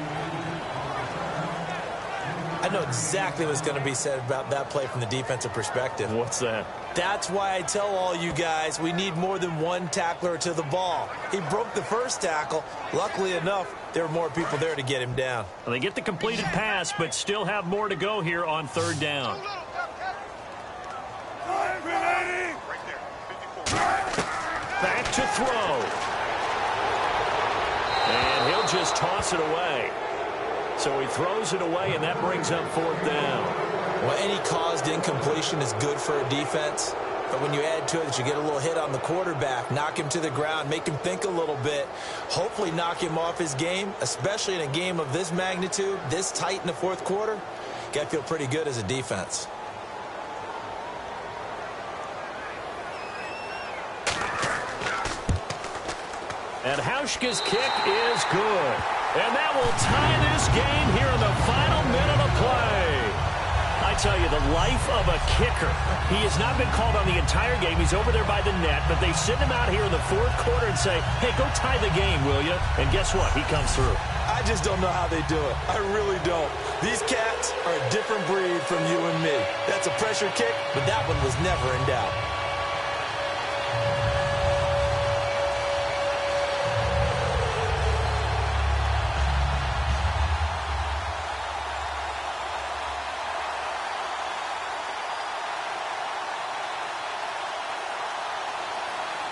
I know exactly what's going to be said about that play from the defensive perspective. What's that? That's why I tell all you guys we need more than one tackler to the ball. He broke the first tackle. Luckily enough, there were more people there to get him down. Well, they get the completed pass, but still have more to go here on third down. Back to throw. And he'll just toss it away. So he throws it away, and that brings up fourth down. Well, any caused incompletion is good for a defense. But when you add to it that you get a little hit on the quarterback, knock him to the ground, make him think a little bit, hopefully knock him off his game, especially in a game of this magnitude, this tight in the fourth quarter, got to feel pretty good as a defense. And Hauschka's kick is good. And that will tie this game here in the final minute of play. I tell you, the life of a kicker. He has not been called on the entire game. He's over there by the net, but they send him out here in the fourth quarter and say, hey, go tie the game, will you? And guess what? He comes through. I just don't know how they do it. I really don't. These cats are a different breed from you and me. That's a pressure kick, but that one was never in doubt.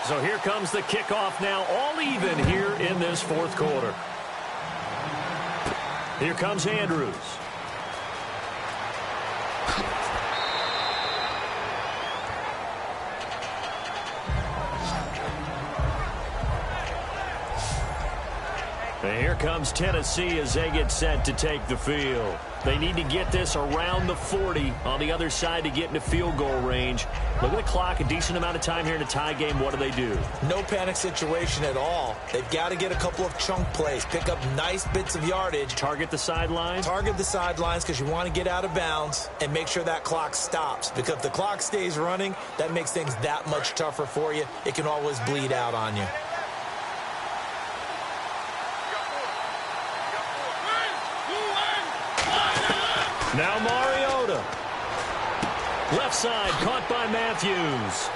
So here comes the kickoff now, all even here in this fourth quarter. Here comes Andrews. And here comes Tennessee as they get set to take the field. They need to get this around the 40 on the other side to get into field goal range. Look at the clock, a decent amount of time here in a tie game. What do? No panic situation at all. They've got to get a couple of chunk plays, pick up nice bits of yardage. Target the sidelines? Target the sidelines because you want to get out of bounds and make sure that clock stops. Because if the clock stays running, that makes things that much tougher for you. It can always bleed out on you. Now Mariota. Left side, caught by Matthews.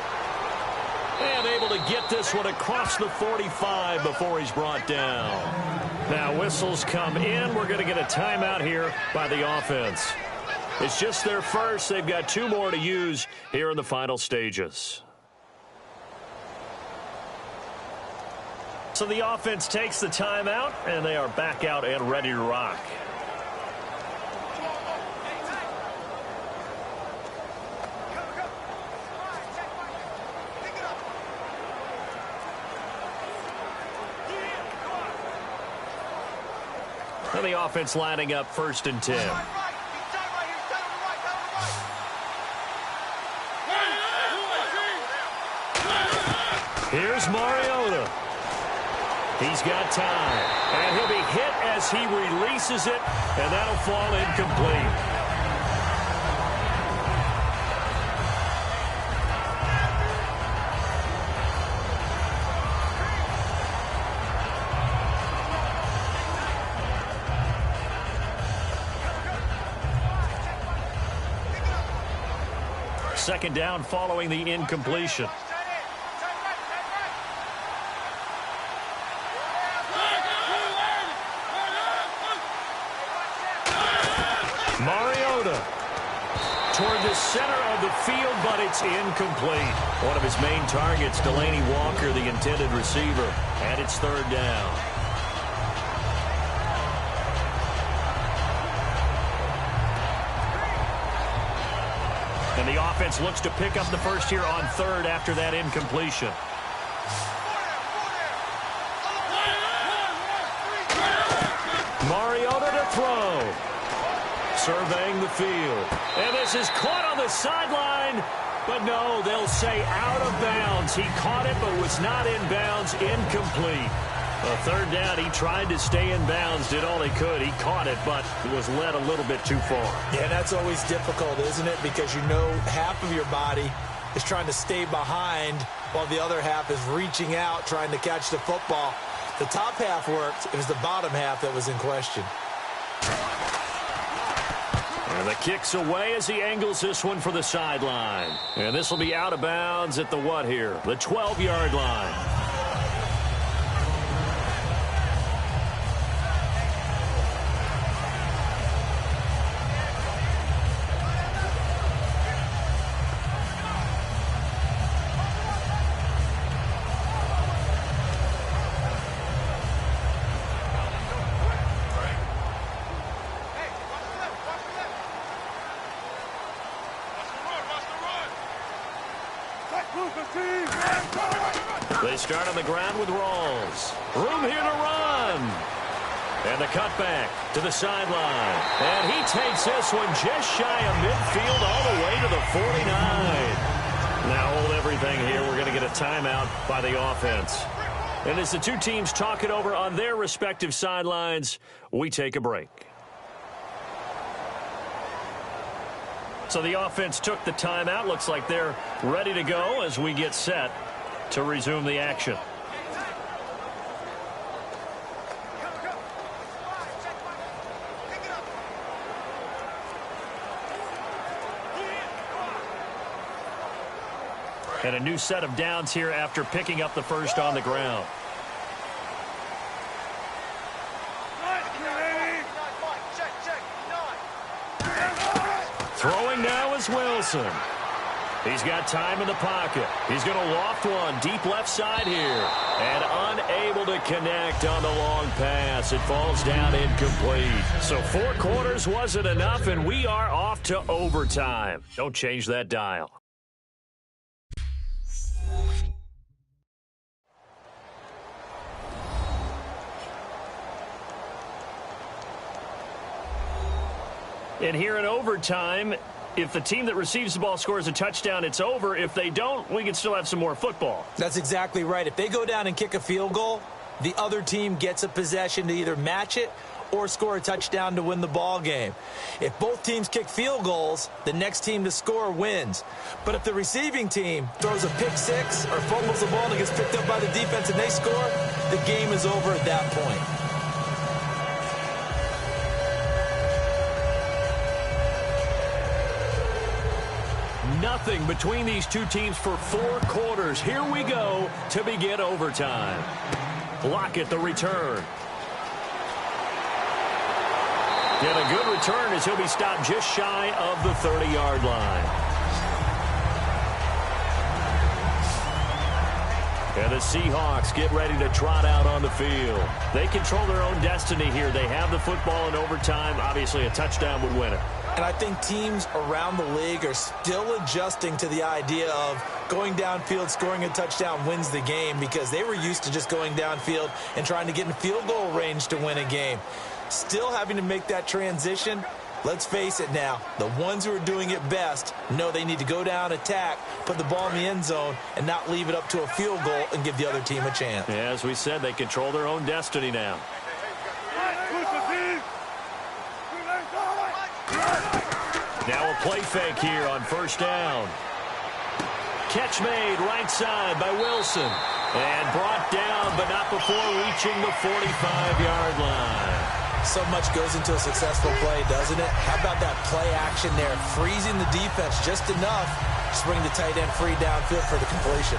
And able to get this one across the 45 before he's brought down. Now whistles come in. We're going to get a timeout here by the offense. It's just their first. They've got 2 more to use here in the final stages. So the offense takes the timeout, and they are back out and ready to rock. And the offense lining up 1st and 10. Here's Mariota. He's got time. And he'll be hit as he releases it, and that'll fall incomplete. Second down following the incompletion. Mariota toward the center of the field, but it's incomplete. One of his main targets, Delaney Walker, the intended receiver, and it's third down. And the offense looks to pick up the first here on third after that incompletion. Mariota to throw. Surveying the field. And this is caught on the sideline. But no, they'll say out of bounds. He caught it but was not in bounds. Incomplete. A third down, he tried to stay in bounds, did all he could. He caught it, but it was led a little bit too far. Yeah, that's always difficult, isn't it? Because you know half of your body is trying to stay behind while the other half is reaching out, trying to catch the football. The top half worked. It was the bottom half that was in question. And the kick's away as he angles this one for the sideline. And this will be out of bounds at the what here? The 12-yard line. They start on the ground with Rawls. Room here to run. And the cutback to the sideline. And he takes this one just shy of midfield all the way to the 49. Now hold everything here. We're going to get a timeout by the offense. And as the two teams talk it over on their respective sidelines, we take a break. So the offense took the timeout. Looks like they're ready to go as we get set to resume the action. And a new set of downs here after picking up the first on the ground. Throwing now is Wilson. He's got time in the pocket. He's going to loft one deep left side here. And unable to connect on the long pass. It falls down incomplete. So 4 quarters wasn't enough, and we are off to overtime. Don't change that dial. And here in overtime, if the team that receives the ball scores a touchdown, it's over. If they don't, we can still have some more football. That's exactly right. If they go down and kick a field goal, the other team gets a possession to either match it or score a touchdown to win the ball game. If both teams kick field goals, the next team to score wins. But if the receiving team throws a pick six or fumbles the ball and it gets picked up by the defense and they score, the game is over at that point. Nothing between these two teams for 4 quarters. Here we go to begin overtime. Lockett the return. And a good return as he'll be stopped just shy of the 30-yard line. And the Seahawks get ready to trot out on the field. They control their own destiny here. They have the football in overtime. Obviously, a touchdown would win it. And I think teams around the league are still adjusting to the idea of going downfield, scoring a touchdown wins the game, because they were used to just going downfield and trying to get in field goal range to win a game. Still having to make that transition. Let's face it now, the ones who are doing it best know they need to go down, attack, put the ball in the end zone, and not leave it up to a field goal and give the other team a chance. Yeah, as we said, they control their own destiny now. Now a play fake here on first down. Catch made right side by Wilson. And brought down, but not before reaching the 45-yard line. So much goes into a successful play, doesn't it? How about that play action there? Freezing the defense just enough to bring the tight end free downfield for the completion.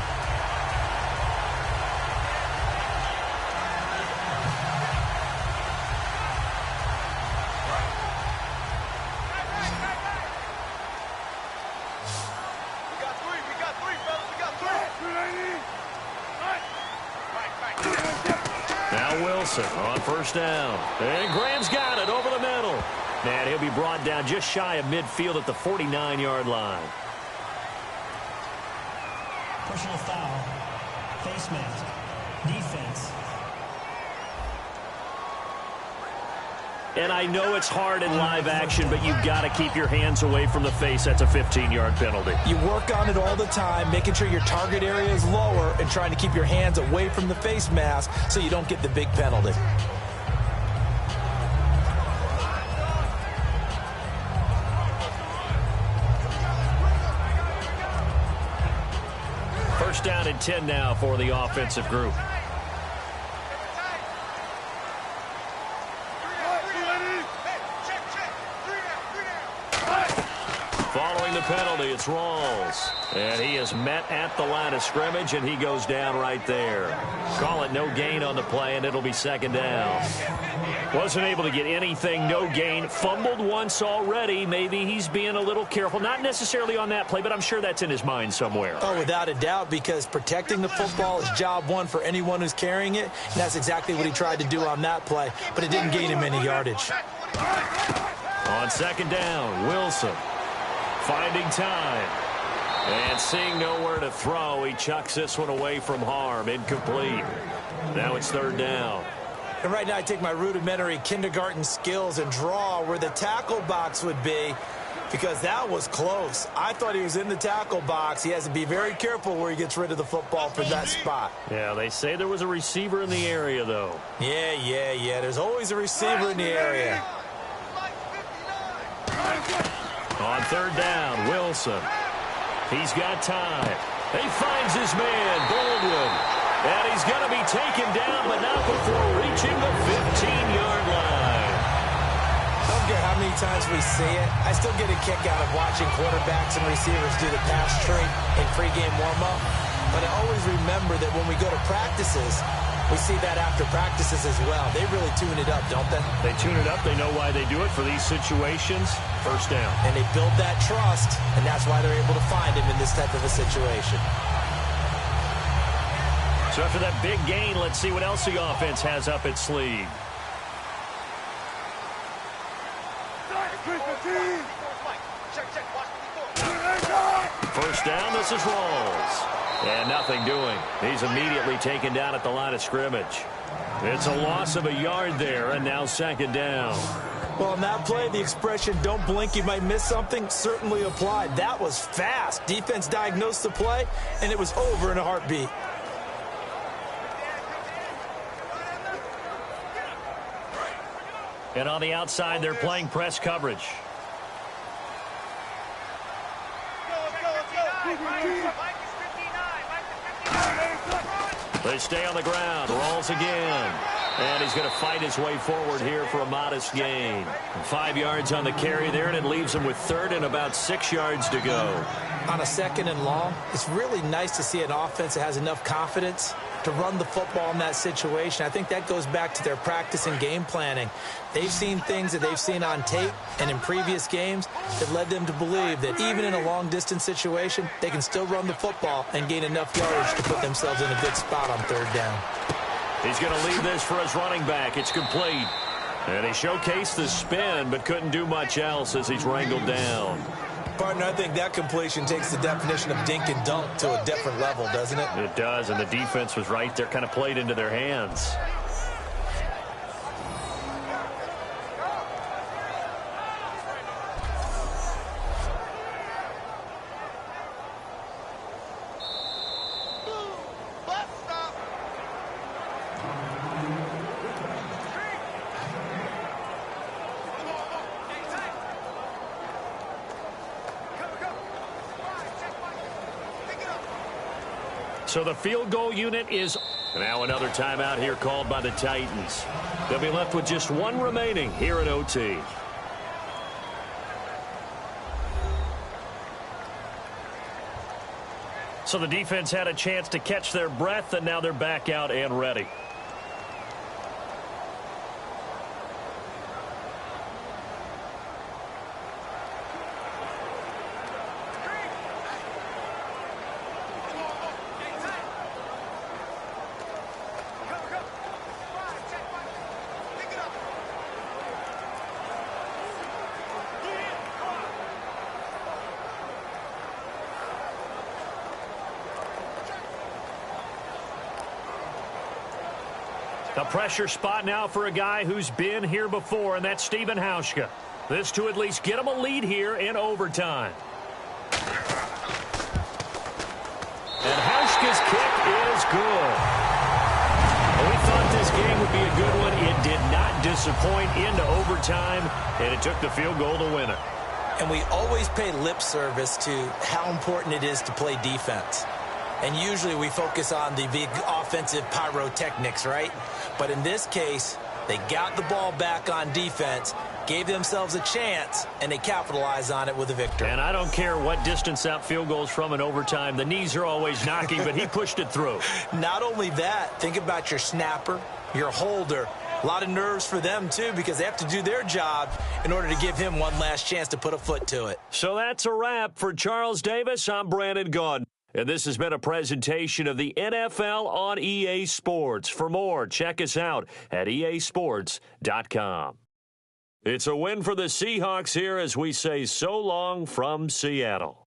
Now Wilson on first down. And Graham's got it over the middle. And he'll be brought down just shy of midfield at the 49-yard line. Personal foul. Face mask. Defense. And I know it's hard in live action, but you've got to keep your hands away from the face. That's a 15-yard penalty. You work on it all the time, making sure your target area is lower and trying to keep your hands away from the face mask so you don't get the big penalty. First down and 10 now for the offensive group. Following the penalty, it's Rawls. And he is met at the line of scrimmage, and he goes down right there. Call it no gain on the play, and it'll be second down. Wasn't able to get anything, no gain. Fumbled once already. Maybe he's being a little careful. Not necessarily on that play, but I'm sure that's in his mind somewhere. Oh, without a doubt, because protecting the football is job one for anyone who's carrying it. And that's exactly what he tried to do on that play, but it didn't gain him any yardage. On second down, Wilson finding time. And seeing nowhere to throw, he chucks this one away from harm. Incomplete. Now it's third down. And right now I take my rudimentary kindergarten skills and draw where the tackle box would be, because that was close. I thought he was in the tackle box. He has to be very careful where he gets rid of the football from that spot. Yeah, they say there was a receiver in the area, though. Yeah. There's always a receiver in the area. On third down, Wilson. He's got time. He finds his man, Baldwin. And he's going to be taken down, but not before reaching the 15-yard line. I don't care how many times we see it. I still get a kick out of watching quarterbacks and receivers do the pass tree in pregame warm-up. But I always remember that when we go to practices, we see that after practices as well. They really tune it up, don't they? They tune it up. They know why they do it for these situations. First down. And they build that trust, and that's why they're able to find him in this type of a situation. So after that big gain, let's see what else the offense has up its sleeve. First down, this is Rawls. And nothing doing. He's immediately taken down at the line of scrimmage. It's a loss of a yard there, and now second down. Well, on that play, the expression, don't blink, you might miss something, certainly applied. That was fast. Defense diagnosed the play, and it was over in a heartbeat. And on the outside, they're playing press coverage. They stay on the ground. Rolls again. And he's going to fight his way forward here for a modest gain. 5 yards on the carry there, and it leaves him with third and about 6 yards to go. On a second and long, it's really nice to see an offense that has enough confidence to run the football in that situation. I think that goes back to their practice and game planning. They've seen things that they've seen on tape and in previous games that led them to believe that even in a long-distance situation, they can still run the football and gain enough yardage to put themselves in a good spot on third down. He's going to leave this for his running back. It's complete. And he showcased the spin, but couldn't do much else as he's wrangled down. Partner, I think that completion takes the definition of dink and dunk to a different level, doesn't it? It does, and the defense was right there, kind of played into their hands. So the field goal unit is now another timeout here called by the Titans. They'll be left with just one remaining here in OT. So the defense had a chance to catch their breath, and now they're back out and ready. The pressure spot now for a guy who's been here before, and that's Steven Hauschka. This to at least get him a lead here in overtime. And Hauschka's kick is good. Well, we thought this game would be a good one. It did not disappoint into overtime, and it took the field goal to win it. And we always pay lip service to how important it is to play defense. And usually we focus on the big offensive pyrotechnics, right? But in this case, they got the ball back on defense, gave themselves a chance, and they capitalized on it with a victory. And I don't care what distance that field goes from in overtime. The knees are always knocking, but he pushed it through. Not only that, think about your snapper, your holder. A lot of nerves for them, too, because they have to do their job in order to give him one last chance to put a foot to it. So that's a wrap. For Charles Davis, I'm Brandon Gaudin. And this has been a presentation of the NFL on EA Sports. For more, check us out at easports.com. It's a win for the Seahawks here as we say so long from Seattle.